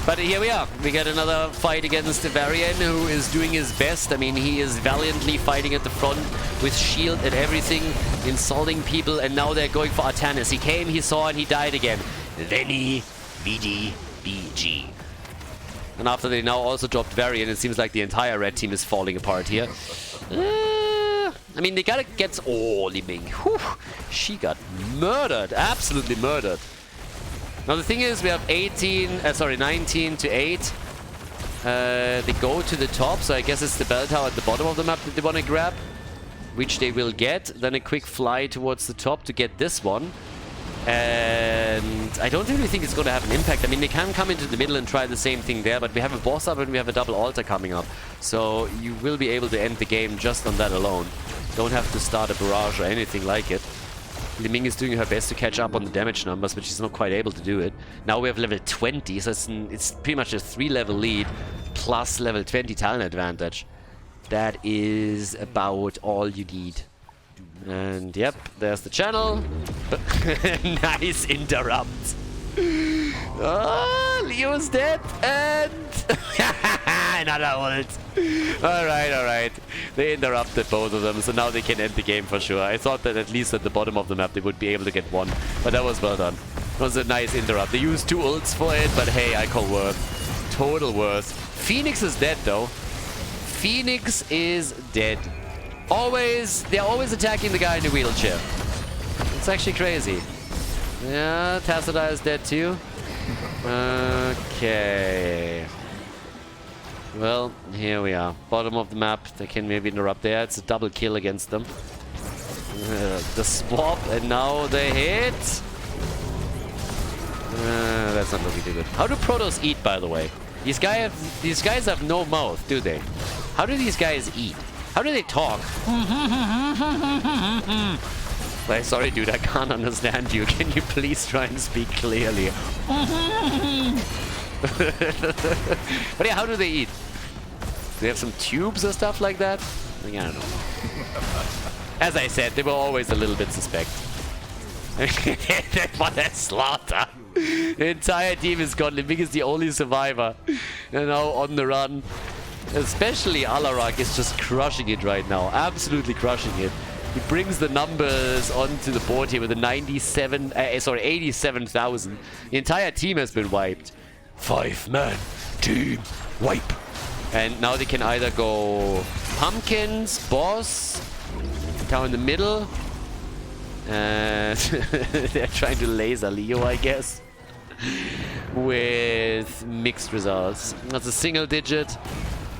But here we are. We get another fight against Varian, who is doing his best. I mean, he is valiantly fighting at the front with shield and everything, insulting people, and now they're going for Artanis. He came, he saw, and he died again. Veni, Vidi, BG. And after they now also dropped Varian, it seems like the entire red team is falling apart here. I mean, they gotta get... Oh, Liming. Whew. She got murdered. Absolutely murdered. Now the thing is, we have 19 to 8. They go to the top, so I guess it's the bell tower at the bottom of the map that they want to grab, which they will get. Then a quick fly towards the top to get this one. And I don't really think it's going to have an impact. I mean, they can come into the middle and try the same thing there, but we have a boss up and we have a double altar coming up. So you will be able to end the game just on that alone. Don't have to start a barrage or anything like it. Liming is doing her best to catch up on the damage numbers, but she's not quite able to do it. Now we have level 20, so it's pretty much a 3-level lead plus level 20 talent advantage. That is about all you need. And yep, there's the channel. Nice interrupt. Oh, Leo's dead, and another ult. Alright. They interrupted both of them, so now they can end the game for sure. I thought that at least at the bottom of the map they would be able to get one, but that was well done. It was a nice interrupt. They used 2 ults for it, but hey, I call worth. Total worth. Phoenix is dead though. Phoenix is dead. They're always attacking the guy in the wheelchair. It's actually crazy. Yeah, Tassadar is dead too. Okay. Well, here we are. Bottom of the map. They can maybe interrupt there. It's a double kill against them. The swap, and now the hit. That's not looking too good. How do Protoss eat, by the way? These guys have no mouth, do they? How do these guys eat? How do they talk? Like, sorry, dude, I can't understand you. Can you please try and speak clearly? But yeah, how do they eat? Do they have some tubes or stuff like that? Like, I don't know. As I said, they were always a little bit suspect. What a slaughter! The entire team is gone. Limik is the only survivor. And now on the run. Especially Alarak is just crushing it right now. Absolutely crushing it. He brings the numbers onto the board here with a 87,000. The entire team has been wiped. 5-man team wipe. And now they can either go Pumpkins, Boss, down in the middle. And they're trying to laser Leo, I guess. With mixed results. That's a single digit.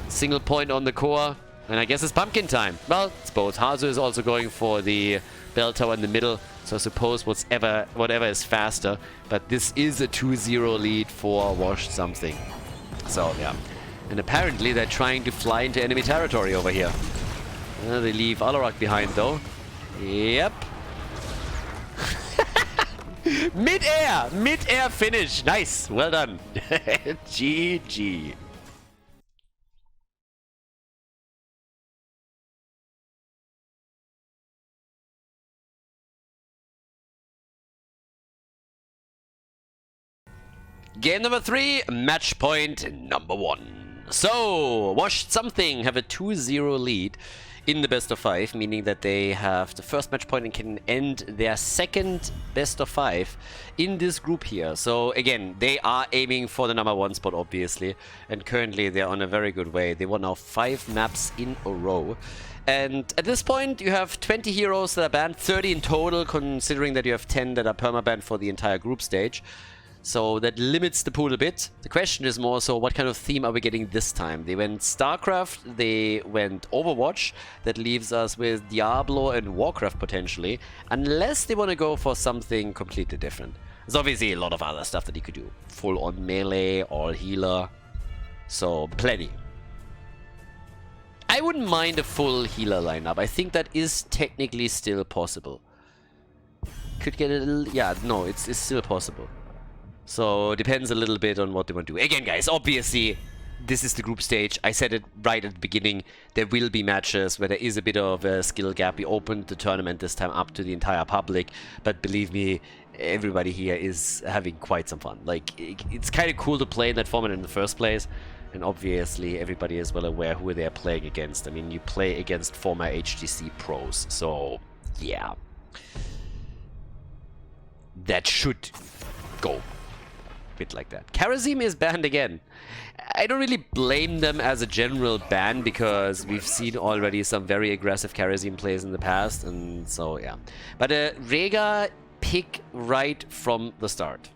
Single point on the core. And I guess it's pumpkin time. Well, it's both. Hanzo is also going for the bell tower in the middle. So I suppose whatever is faster. But this is a 2-0 lead for Washed something. So, yeah. And apparently they're trying to fly into enemy territory over here. They leave Alarak behind, though. Yep. Mid-air finish. Nice. Well done. GG. Game number 3, match point number 1. So, Washed something have a 2-0 lead in the best of 5, meaning that they have the first match point and can end their second best of 5 in this group here. So again, they are aiming for the number 1 spot, obviously, and currently they're on a very good way. They won now 5 maps in a row. And at this point, you have 20 heroes that are banned, 30 in total, considering that you have 10 that are permabanned for the entire group stage. So that limits the pool a bit. The question is more so, what kind of theme are we getting this time? They went StarCraft, they went Overwatch. That leaves us with Diablo and Warcraft potentially. Unless they want to go for something completely different. There's obviously a lot of other stuff that you could do. Full on melee, all healer. So, plenty. I wouldn't mind a full healer lineup. I think that is technically still possible. Could get a little... Yeah, no, it's still possible. So, depends a little bit on what they want to do. Again, guys, obviously, this is the group stage. I said it right at the beginning. There will be matches where there is a bit of a skill gap. We opened the tournament this time up to the entire public. But believe me, everybody here is having quite some fun. Like, it's kind of cool to play in that format in the first place. And obviously, everybody is well aware who they're playing against. I mean, you play against former HGC pros. So, yeah. That should go. Bit like that. Karazim is banned again. I don't really blame them as a general ban because we've seen already some very aggressive Karazim plays in the past, and so yeah. But Rega pick right from the start.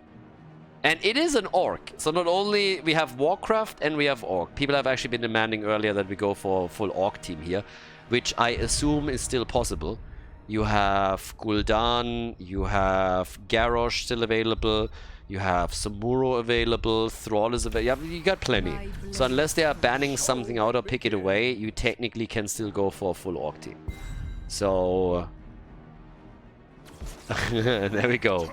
And it is an orc. So not only we have Warcraft and we have orc. People have actually been demanding earlier that we go for a full orc team here, which I assume is still possible. You have Gul'dan, you have Garrosh still available. You have Samuro available, Thrall is available, you got plenty. So unless they are banning something out or pick it away, you technically can still go for a full orc team. So... there we go.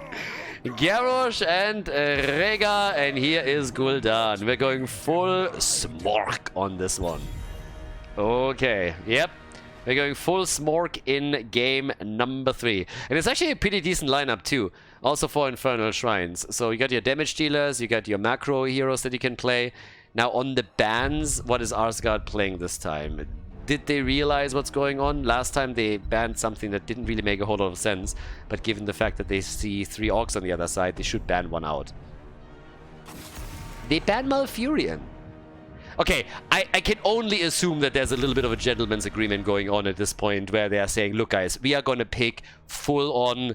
Garrosh and Rega, and here is Gul'dan. We're going full Smork on this one. Okay, yep. We're going full Smork in game number 3. And it's actually a pretty decent lineup too. Also for Infernal Shrines. So you got your damage dealers, you got your macro heroes that you can play. Now on the bans, what is Arsgard playing this time? Did they realize what's going on? Last time they banned something that didn't really make a whole lot of sense. But given the fact that they see 3 orcs on the other side, they should ban one out. They banned Malfurion. Okay, I can only assume that there's a little bit of a gentleman's agreement going on at this point where they are saying, look guys, we are gonna pick full-on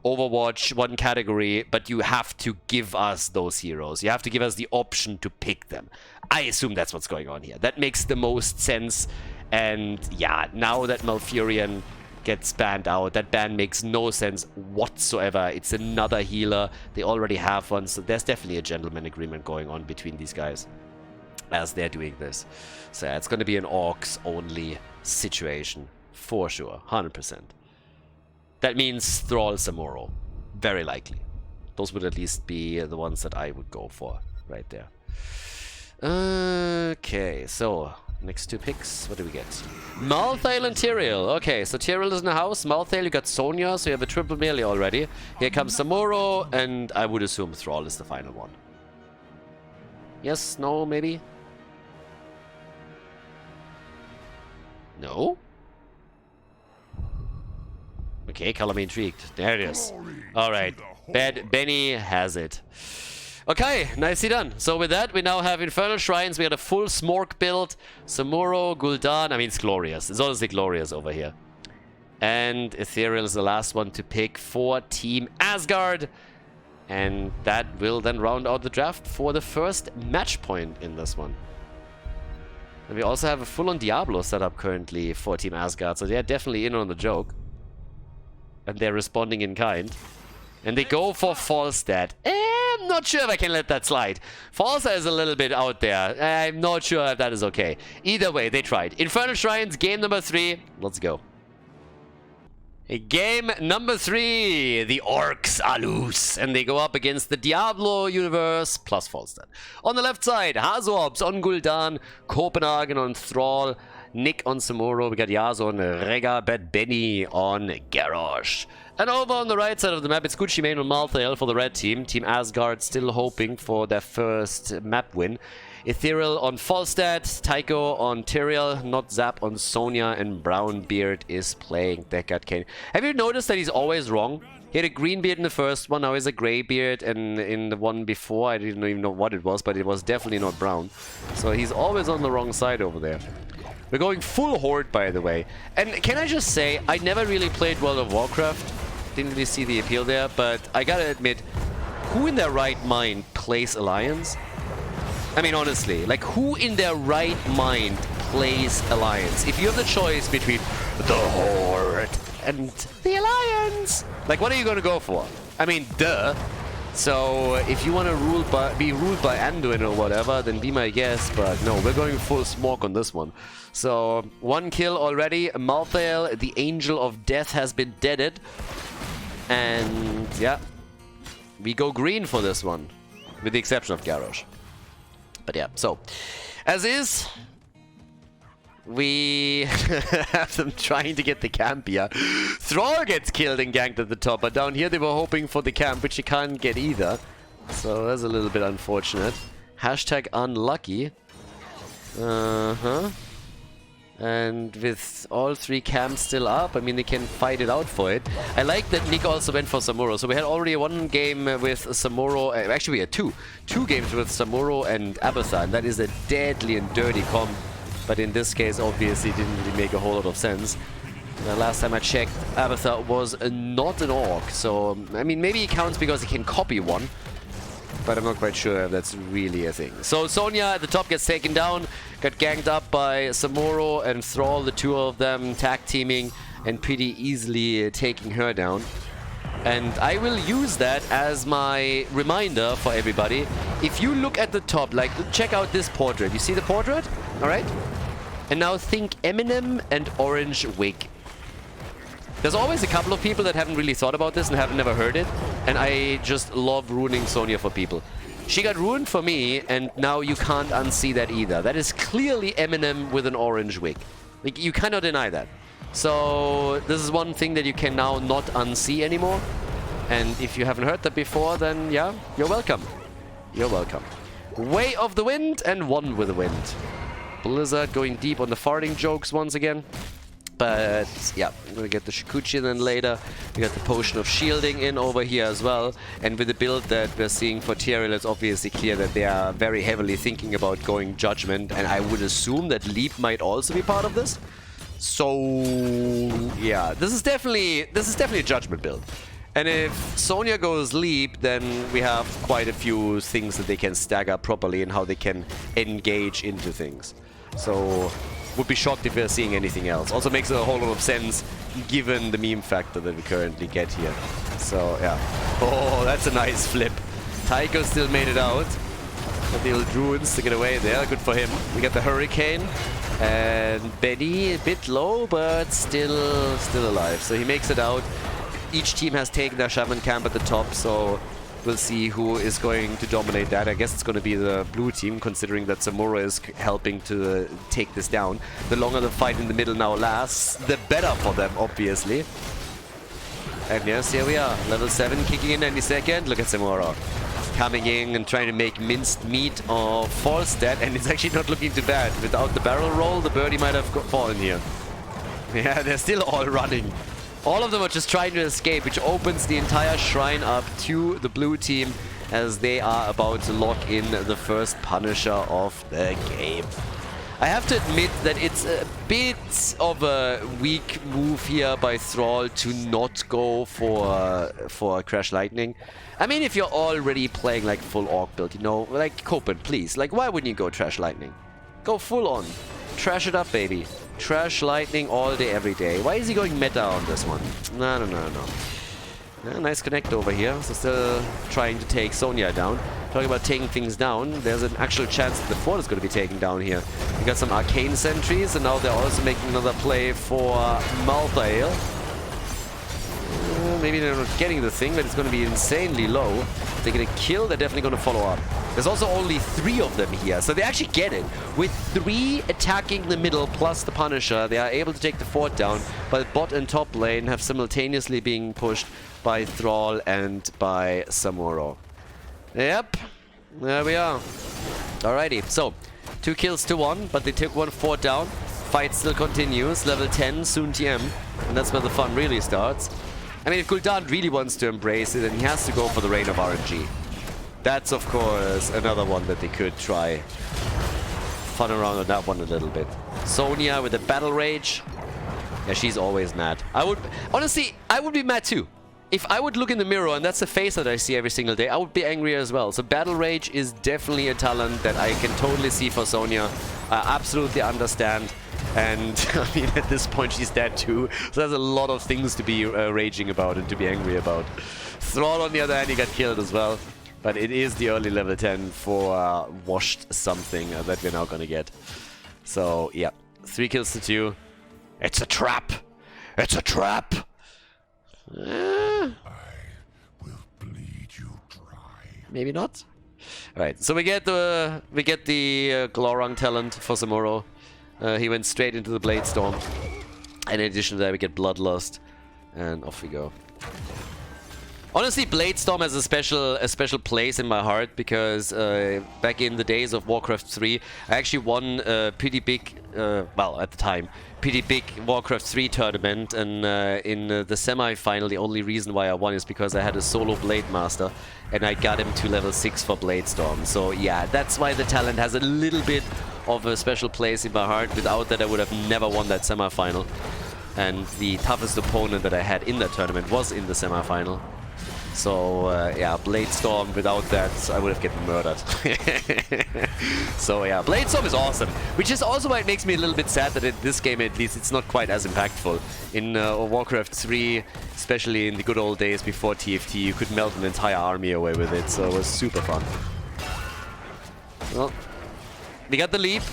Overwatch one category, but you have to give us those heroes. You have to give us the option to pick them. I assume that's what's going on here. That makes the most sense. And yeah, now that Malfurion gets banned out, that ban makes no sense whatsoever. It's another healer. They already have one, so there's definitely a gentleman agreement going on between these guys as they're doing this. So yeah, it's going to be an Orcs only situation for sure, 100%. That means Thrall Samuro. Very likely. Those would at least be the ones that I would go for right there. Okay, so next two picks. What do we get? Malthael and Tyrael. Okay, so Tyrael is in the house. Malthael, you got Sonya, so you have a triple melee already. Here comes Samuro, and I would assume Thrall is the final one. Yes, no, maybe? No? Okay, color me intrigued. There it is. Alright, Benny has it. Okay, nicely done. So with that, we now have Infernal Shrines. We got a full Smork build. Samuro, Gul'dan. I mean, it's glorious. It's honestly glorious over here. And Ethereal is the last one to pick for Team Asgard. And that will then round out the draft for the first match point in this one. And we also have a full-on Diablo set up currently for Team Asgard. So they're definitely in on the joke. And they're responding in kind. And they go for Falstad. I'm not sure if I can let that slide. Falstad is a little bit out there. I'm not sure if that is okay. Either way, they tried. Infernal Shrines, game number 3. Let's go. Game number 3. The Orcs are loose. And they go up against the Diablo universe plus Falstad. On the left side, Hazorps on Gul'dan, Copenhagen on Thrall, Nick on Samuro, we got Yasuo on Rega, Bad Benny on Garrosh. And over on the right side of the map, it's Gucci Mane on Malthael for the red team. Team Asgard still hoping for their first map win. Ethereal on Falstad, Tycho on Tyrael, not Zap on Sonya, and Brownbeard is playing Deckard Cain. Have you noticed that he's always wrong? He had a green beard in the first one, now he's a grey beard, and in the one before, I didn't even know what it was, but it was definitely not brown. So he's always on the wrong side over there. We're going full Horde, by the way. And can I just say, I never really played World of Warcraft. Didn't really see the appeal there, but I gotta admit, who in their right mind plays Alliance? I mean, honestly, like, who in their right mind plays Alliance? If you have the choice between the Horde and the Alliance, like, what are you gonna go for? I mean, duh. So, if you want to be ruled by Anduin or whatever, then be my guest, but no, we're going full Smork on this one. So, 1 kill already. Malthael, the Angel of Death, has been deaded. And, yeah, we go green for this one, with the exception of Garrosh. But yeah, so, as is, we have them trying to get the camp here. Thrall gets killed and ganked at the top, but down here they were hoping for the camp, which you can't get either. So that's a little bit unfortunate. Hashtag unlucky. And with all 3 camps still up, I mean, they can fight it out for it. I like that Nick also went for Samuro. So we had already 1 game with Samuro. Actually, we had 2 games with Samuro and Abathar. And that is a deadly and dirty comp. But in this case, obviously, didn't really make a whole lot of sense. Last time I checked, Abathar was not an Orc. So, I mean, maybe it counts because he can copy one. But I'm not quite sure if that's really a thing. So Sonya at the top gets taken down, got ganked up by Samuro and Thrall, the 2 of them tag teaming and pretty easily taking her down. And I will use that as my reminder for everybody. If you look at the top, like, check out this portrait. You see the portrait? Alright? And now think Eminem and orange wig. There's always a couple of people that haven't really thought about this and have never heard it. And I just love ruining Sonya for people. She got ruined for me, and now you can't unsee that either. That is clearly Eminem with an orange wig. Like, you cannot deny that. So, this is one thing that you can now not unsee anymore. And if you haven't heard that before, then yeah, you're welcome. You're welcome. Way of the Wind and One with the Wind. Blizzard going deep on the farting jokes once again. But yeah, I'm gonna get the Shikuchi then later. We got the Potion of Shielding in over here as well. And with the build that we're seeing for Tyrael, it's obviously clear that they are very heavily thinking about going Judgment. And I would assume that Leap might also be part of this. So yeah, this is definitely a Judgment build. And if Sonya goes Leap, then we have quite a few things that they can stagger properly and how they can engage into things. So would be shocked if we're seeing anything else. Also makes a whole lot of sense given the meme factor that we currently get here. So yeah. Oh, that's a nice flip. Taiko still made it out. Got the old Druids to get away there. Good for him. We got the Hurricane. And Benny a bit low, but still alive. So he makes it out. Each team has taken their Shaman camp at the top, so we'll see who is going to dominate that. I guess it's going to be the blue team, considering that Zamora is helping to take this down. The longer the fight in the middle now lasts, the better for them, obviously. And yes, here we are. Level 7 kicking in any second. Look at Zamora coming in and trying to make minced meat of Falstad, and it's actually not looking too bad. Without the barrel roll, the birdie might have fallen here. Yeah, they're still all running. All of them are just trying to escape, which opens the entire shrine up to the blue team as they are about to lock in the first Punisher of the game. I have to admit that it's a bit of a weak move here by Thrall to not go for Crash Lightning. I mean, if you're already playing like full Orc build, you know, like Copen, please, like why wouldn't you go Trash Lightning? Go full on. Trash it up, baby. Trash Lightning all day, every day. Why is he going meta on this one? No. Yeah, nice connect over here. So still trying to take Sonya down. Talking about taking things down, there's an actual chance that the fort is going to be taken down here. We got some Arcane Sentries, and now they're also making another play for Malthael. Maybe they're not getting the thing, but it's going to be insanely low. If they're going to kill, they're definitely going to follow up. There's also only 3 of them here, so they actually get it. With 3 attacking the middle plus the Punisher, they are able to take the fort down, but bot and top lane have simultaneously being pushed by Thrall and by Samuro. Yep, there we are. Alrighty, so 2 kills to 1, but they took 1 fort down. Fight still continues, level 10, soon TM, and that's where the fun really starts. I mean, if Gul'dan really wants to embrace it, then he has to go for the Reign of RNG. That's, of course, another one that they could try. Fun around on that one a little bit. Sonya with the Battle Rage. Yeah, she's always mad. Honestly, I would be mad too. If I would look in the mirror and that's the face that I see every single day, I would be angry as well. So Battle Rage is definitely a talent that I can totally see for Sonya. I absolutely understand. And I mean, at this point she's dead too. So there's a lot of things to be raging about and to be angry about. Thrall, on the other hand, he got killed as well. But it is the early level 10 for washed something that we're now gonna get. So yeah, 3 kills to 2. It's a trap. It's a trap. I will bleed you dry. Maybe not. All right, so we get the Glorung talent for Samuro. He went straight into the Blade Storm. And in addition to that, we get Bloodlust, and off we go. Honestly, Blade Storm has a special place in my heart because back in the days of Warcraft 3, I actually won a pretty big, well, at the time, pretty big Warcraft 3 tournament, and in the semi-final, the only reason why I won is because I had a solo Blade Master, and I got him to level 6 for Blade Storm. So yeah, that's why the talent has a little bit of a special place in my heart. Without that, I would have never won that semi-final. And the toughest opponent that I had in that tournament was in the semi-final. So yeah, Blade Storm, without that, I would have gotten murdered. So yeah, Blade Storm is awesome, which is also why it makes me a little bit sad that in this game, at least, it's not quite as impactful. In Warcraft 3, especially in the good old days before TFT, you could melt an entire army away with it, so it was super fun. Well, we got the leap.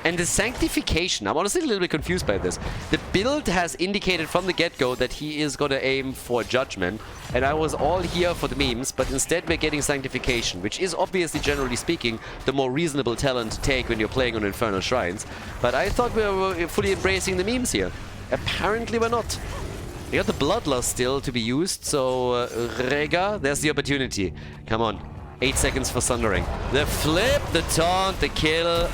And the Sanctification, I'm honestly a little bit confused by this. The build has indicated from the get-go that he is going to aim for Judgment, and I was all here for the memes, but instead we're getting Sanctification, which is obviously, generally speaking, the more reasonable talent to take when you're playing on Infernal Shrines. But I thought we were fully embracing the memes here. Apparently we're not. We got the Bloodlust still to be used, so Rega, there's the opportunity. Come on. 8 seconds for Sundering. The flip, the taunt, the kill.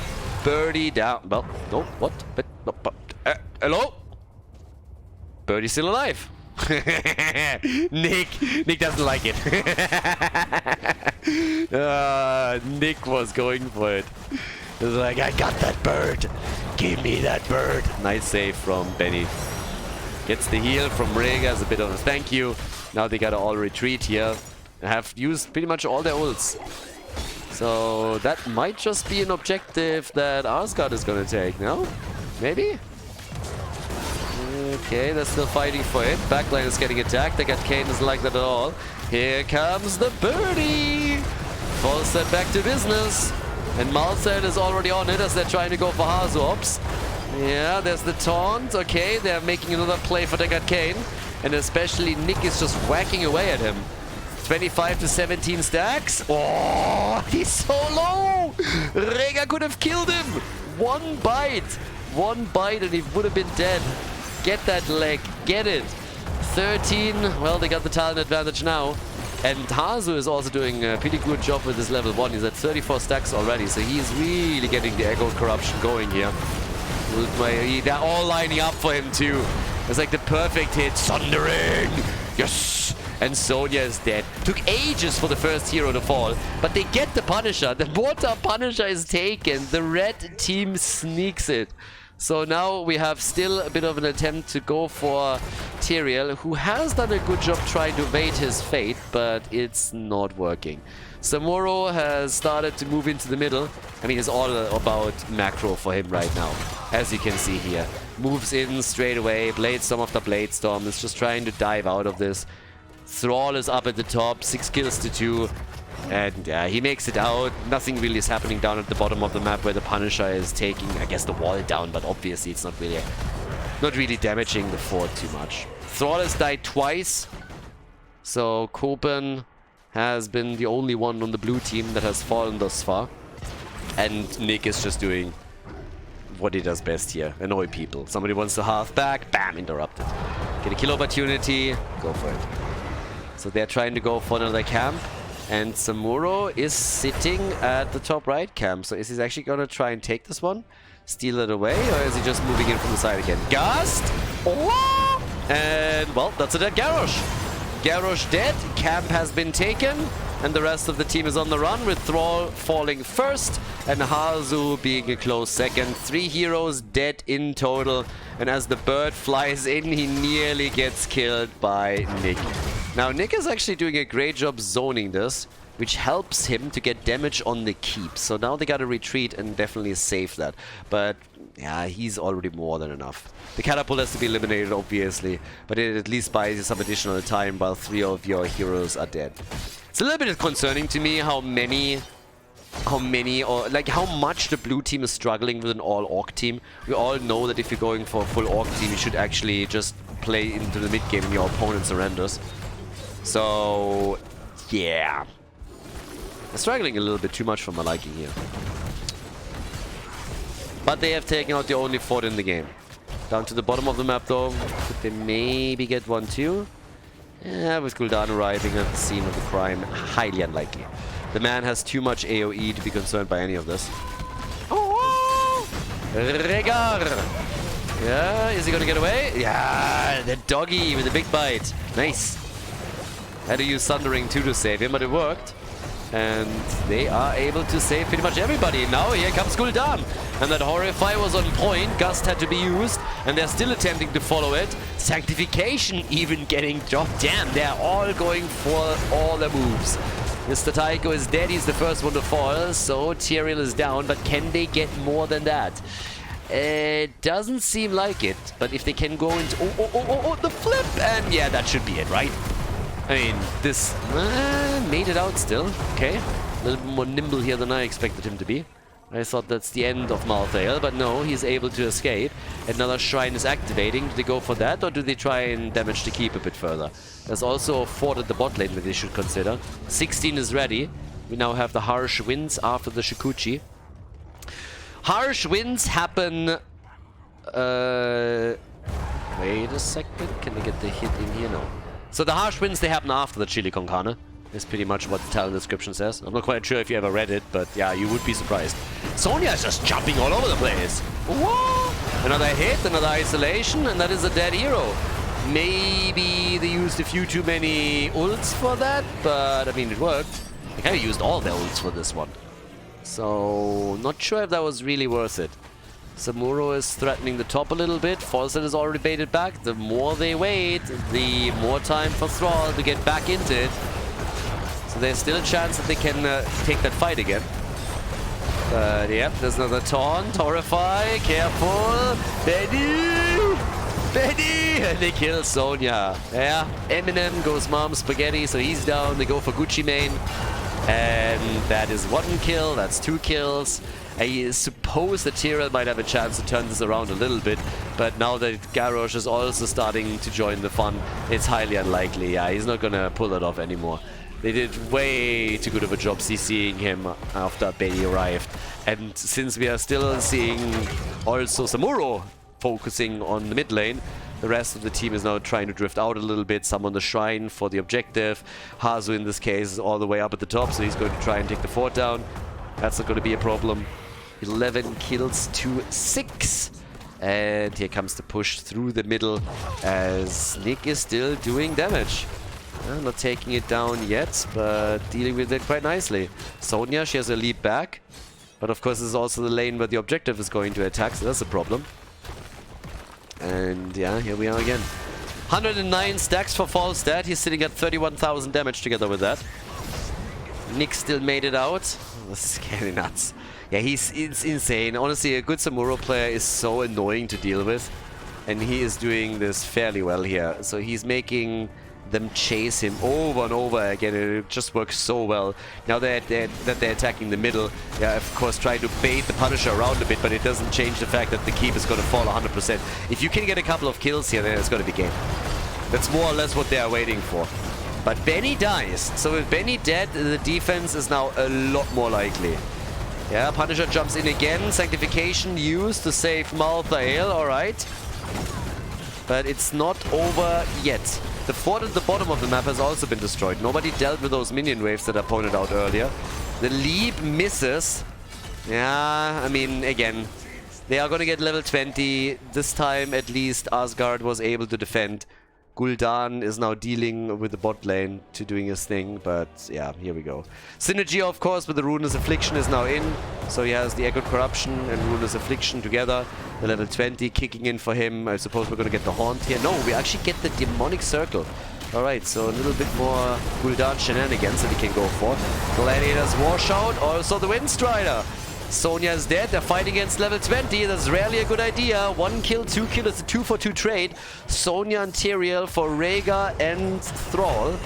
Birdie down. Well, no, what? But hello? Birdie's still alive. Nick doesn't like it. Nick was going for it. He was like, I got that bird. Give me that bird. Nice save from Benny. Gets the heal from Rega as a bit of a thank you. Now they gotta all retreat here. Have used pretty much all their ults. So that might just be an objective that Asgard is gonna take, no? Maybe? Okay, they're still fighting for it. Backline is getting attacked. They got Kane doesn't like that at all. Here comes the birdie! Full set back to business. And Malset is already on it as they're trying to go for Hanzo ops. Yeah, there's the taunt. Okay, they're making another play for Deckard Kane. And especially Nick is just whacking away at him. 25 to 17 stacks. Oh, he's so low! Rega could have killed him! One bite and he would have been dead. Get that leg, get it. 13, well, they got the talent advantage now. And Hanzo is also doing a pretty good job with his level 1. He's at 34 stacks already, so he's really getting the Echo Corruption going here. They're all lining up for him too. It's like the perfect hit. Sundering! Yes! And Sonya is dead. Took ages for the first hero to fall, but they get the Punisher. The Mortar Punisher is taken. The red team sneaks it. So now we have still a bit of an attempt to go for Tyrael, who has done a good job trying to evade his fate, but it's not working. Samuro has started to move into the middle. I mean, it's all about macro for him right now, as you can see here. Moves in straight away, Bladestorm after Bladestorm, is just trying to dive out of this. Thrall is up at the top, 6 kills to 2. And he makes it out. Nothing really is happening down at the bottom of the map where the Punisher is taking, I guess, the wall down, but obviously it's not really damaging the fort too much. Thrall has died twice, so Copen has been the only one on the blue team that has fallen thus far. And Nick is just doing what he does best here, annoy people. Somebody wants to half back, bam, interrupted. Get a kill opportunity, go for it. So they're trying to go for another camp. And Samuro is sitting at the top right camp. So is he actually going to try and take this one? Steal it away? Or is he just moving in from the side again? Gast! Oh! And, well, that's a dead Garrosh. Garrosh dead. Camp has been taken. And the rest of the team is on the run, with Thrall falling first and Hazu being a close second. 3 heroes dead in total. And as the bird flies in, he nearly gets killed by Nick. Now, Nick is actually doing a great job zoning this, which helps him to get damage on the keep. So now they gotta retreat and definitely save that. But, yeah, he's already more than enough. The catapult has to be eliminated, obviously, but it at least buys you some additional time while 3 of your heroes are dead. It's a little bit concerning to me how much the blue team is struggling with an all-orc team. We all know that if you're going for a full orc team, you should actually just play into the mid-game and your opponent surrenders. So, yeah. They're struggling a little bit too much for my liking here. But they have taken out the only fort in the game. Down to the bottom of the map though. Could they maybe get one too? Yeah, with Gul'dan arriving at the scene of the crime, highly unlikely. The man has too much AoE to be concerned by any of this. Oh! Rhaegar! Yeah, is he gonna get away? Yeah, the doggy with the big bite. Nice. Had to use Sundering too to save him, but it worked. And they are able to save pretty much everybody. Now here comes Gul'dan. And that Horrify was on point. Gust had to be used. And they're still attempting to follow it. Sanctification even getting dropped. Damn, they're all going for all the moves. Mr. Taiko is dead. He's the first one to fall. So Tyrael is down. But can they get more than that? It doesn't seem like it. But if they can go into... Oh, the flip! And yeah, that should be it, right? I mean, this made it out still. Okay. A little bit more nimble here than I expected him to be. I thought that's the end of Malthael, but no, he's able to escape. Another shrine is activating. Do they go for that, or do they try and damage the keep a bit further? There's also a fort at the bot lane that they should consider. 16 is ready. We now have the harsh winds after the Shikuchi. Harsh winds happen... wait a second. Can they get the hit in here? No. So the harsh winds, they happen after the Chili con Carne. Is pretty much what the talent description says. I'm not quite sure if you ever read it, but yeah, you would be surprised. Sonya is just jumping all over the place. Whoa! Another hit, another isolation, and that is a dead hero. Maybe they used a few too many ults for that, but I mean, it worked. They kind of used all their ults for this one. So, not sure if that was really worth it. Samuro is threatening the top a little bit. Falset is already baited back. The more they wait, the more time for Thrall to get back into it. So there's still a chance that they can take that fight again. But yep, there's another taunt. Horrify, careful. Benny! Benny! And they kill Sonya. Yeah, Eminem goes Mom Spaghetti, so he's down. They go for Gucci Mane. And that is 1 kill, that's 2 kills. I suppose that Tyrell might have a chance to turn this around a little bit, but now that Garrosh is also starting to join the fun, it's highly unlikely. Yeah, he's not gonna pull it off anymore. They did way too good of a job CCing him after Benny arrived. And since we are still seeing also Samuro focusing on the mid lane, the rest of the team is now trying to drift out a little bit. Some on the shrine for the objective. Hanzo in this case is all the way up at the top, so he's going to try and take the fort down. That's not going to be a problem. 11 kills to 6. And here comes the push through the middle as Nick is still doing damage. Not taking it down yet, but dealing with it quite nicely. Sonya, she has a lead back. But of course, this is also the lane where the objective is going to attack, so that's a problem. And yeah, here we are again. 109 stacks for Falstad. He's sitting at 31,000 damage together with that. Nick still made it out. This is kind of nuts. Yeah, it's insane. Honestly, a good Samuro player is so annoying to deal with. And he is doing this fairly well here. So he's making them chase him over and over again. It just works so well. Now that they're attacking the middle, yeah, of course, trying to bait the Punisher around a bit, but it doesn't change the fact that the keep is going to fall 100%. If you can get a couple of kills here, then it's going to be game. That's more or less what they are waiting for. But Benny dies. So with Benny dead, the defense is now a lot more likely. Yeah, Punisher jumps in again. Sanctification used to save Malthael, alright. But it's not over yet. The fort at the bottom of the map has also been destroyed. Nobody dealt with those minion waves that I pointed out earlier. The leap misses. Yeah, I mean, again, they are going to get level 20. This time, at least, Asgard was able to defend. Gul'dan is now dealing with the bot lane to doing his thing, but yeah, here we go. Synergy, of course, with the Ruinous Affliction is now in. So he has the Echoed Corruption and Ruinous Affliction together. The level 20 kicking in for him. I suppose we're going to get the Haunt here. No, we actually get the Demonic Circle. Alright, so a little bit more Gul'dan shenanigans that he can go for. Gladiator's Warshout, also the Windstrider. Sonya is dead. They're fighting against level 20. That's rarely a good idea. 1 kill, 2 kill. It's a 2-for-2 trade. Sonya and Tyrael for Rhaegar and Thrall.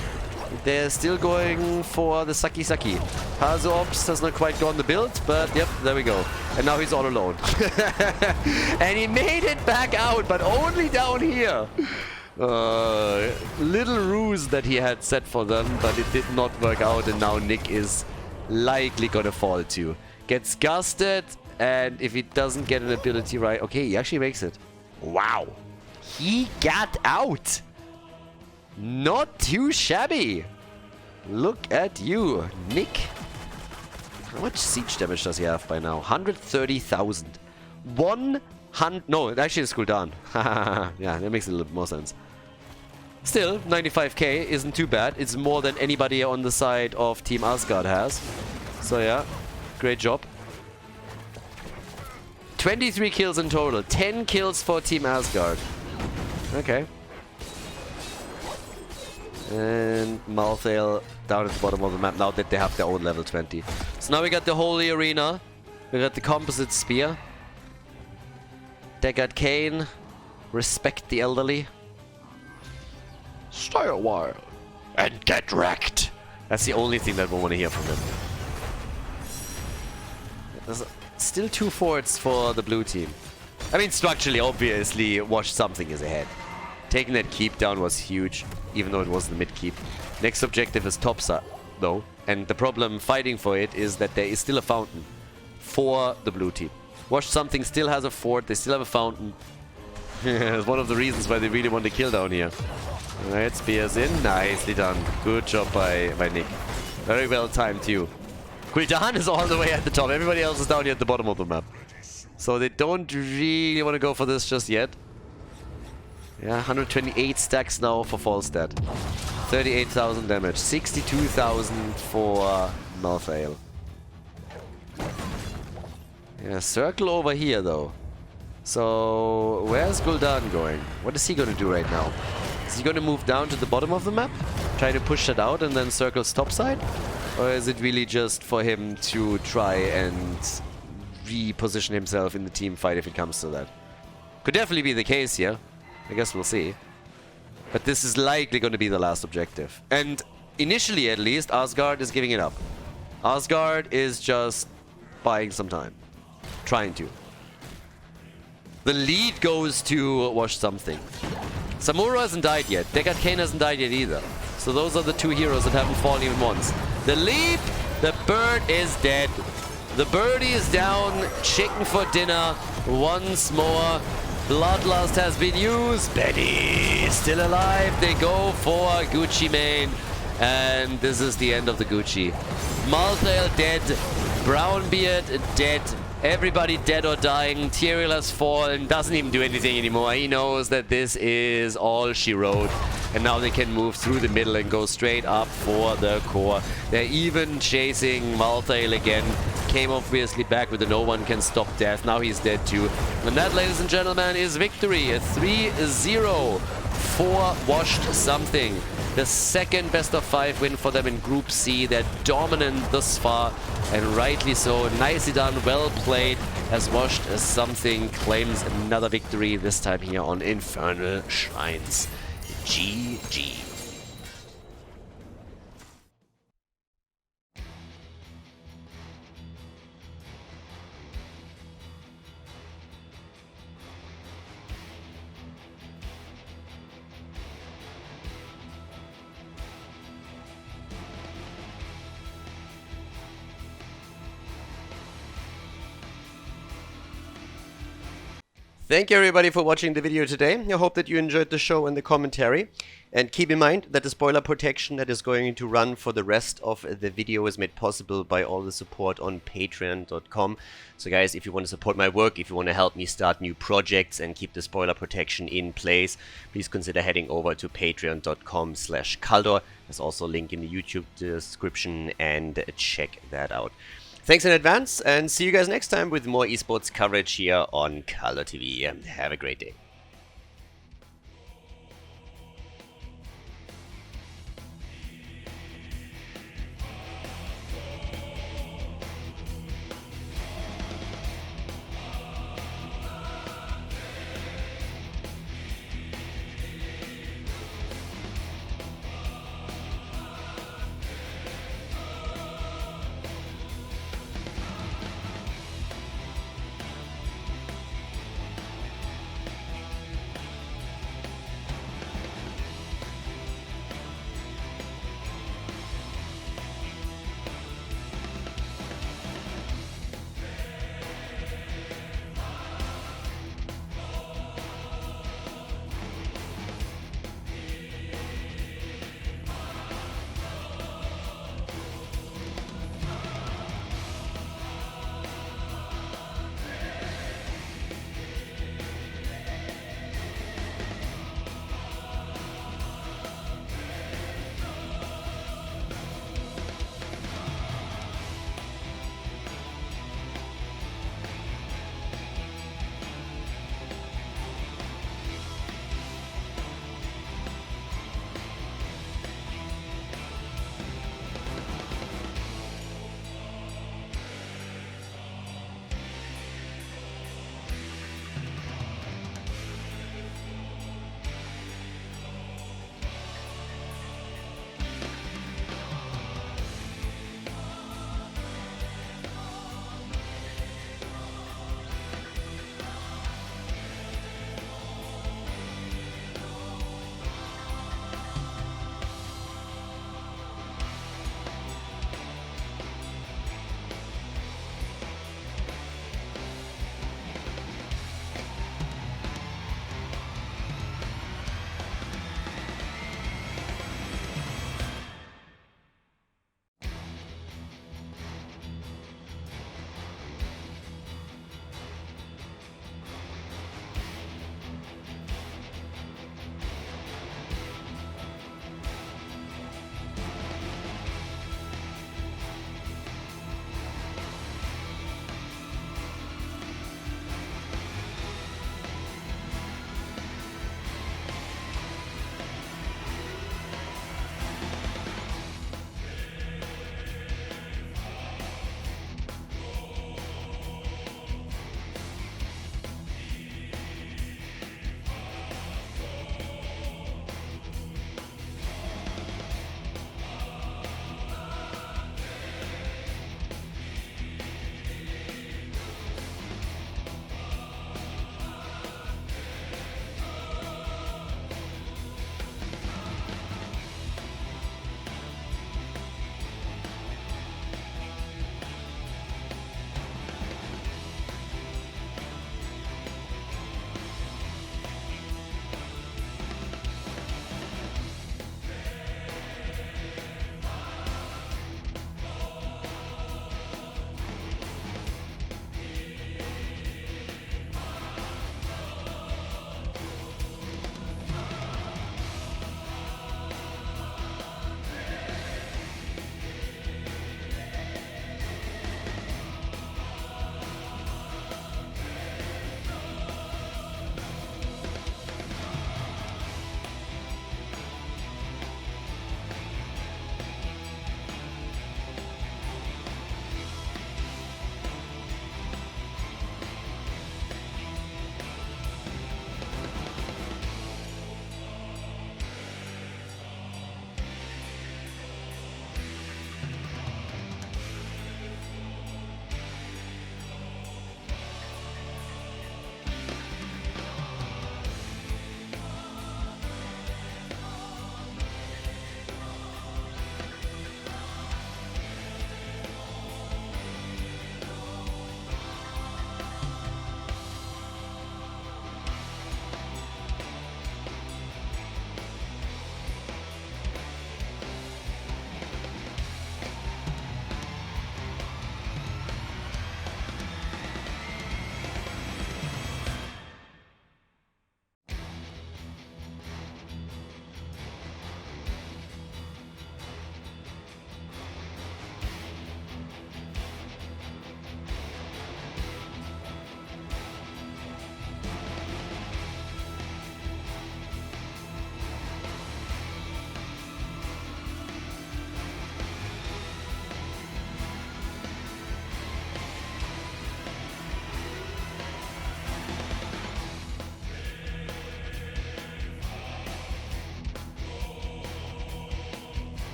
They're still going for the Saki. Hanzo Ops has not quite gone the build, but yep, there we go. And now he's all alone. And he made it back out, but only down here. Little ruse that he had set for them, but it did not work out, and now Nick is likely gonna fall too. Gets gusted, and if he doesn't get an ability right... Okay, he actually makes it. Wow. He got out. Not too shabby. Look at you, Nick. How much siege damage does he have by now? 130,000. 100... No, actually it's Gul'dan. Yeah, that makes a little bit more sense. Still, 95k isn't too bad. It's more than anybody on the side of Team Asgard has. So yeah. Great job. 23 kills in total. 10 kills for Team Asgard. Okay. And Malthael down at the bottom of the map now that they have their own level 20. So now we got the Holy Arena. We got the Composite Spear. Deckard Cain. Respect the elderly. Stay a while. And get wrecked. That's the only thing that we want to hear from him. There's still 2 forts for the blue team. I mean, structurally, obviously, Watch Something is ahead. Taking that keep down was huge, even though it was the mid keep. Next objective is topside, though. And the problem fighting for it is that there is still a fountain for the blue team. Watch Something still has a fort, they still have a fountain. It's one of the reasons why they really want to kill down here. Alright, spears in. Nicely done. Good job by Nick. Very well timed too. Gul'dan is all the way at the top. Everybody else is down here at the bottom of the map. So they don't really want to go for this just yet. Yeah, 128 stacks now for Falstad. 38,000 damage. 62,000 for Malthael. Yeah, circle over here though. So, where's Gul'dan going? What is he going to do right now? Is he going to move down to the bottom of the map? Try to push that out and then circle topside? Or is it really just for him to try and reposition himself in the team fight if it comes to that? Could definitely be the case here. I guess we'll see. But this is likely going to be the last objective. And initially, at least, Asgard is giving it up. Asgard is just buying some time. Trying to. The lead goes to Wash Something. Samuro hasn't died yet. Deckard Cain hasn't died yet either. So those are the two heroes that haven't fallen even once. The leap! The bird is dead. The birdie is down. Chicken for dinner. Once more. Bloodlust has been used. Betty still alive. They go for Gucci Mane. And this is the end of the Gucci. Malthael dead. Brownbeard dead. Everybody dead or dying. Tyrael has fallen. Doesn't even do anything anymore. He knows that this is all she wrote. And now they can move through the middle and go straight up for the core. They're even chasing Malthael again. Came obviously back with the no one can stop death. Now he's dead too. And that, ladies and gentlemen, is victory. A 3-0 for Washed Something. The second best of 5 win for them in Group C. They're dominant thus far, and rightly so. Nicely done, well played, as Washed Something claims another victory, this time here on Infernal Shrines. GG. Thank you everybody for watching the video today. I hope that you enjoyed the show and the commentary. And keep in mind that the spoiler protection that is going to run for the rest of the video is made possible by all the support on patreon.com. So guys, if you want to support my work, if you want to help me start new projects and keep the spoiler protection in place, please consider heading over to patreon.com/Khaldor. There's also a link in the YouTube description, and check that out. Thanks in advance, and see you guys next time with more esports coverage here on Khaldor TV. Have a great day.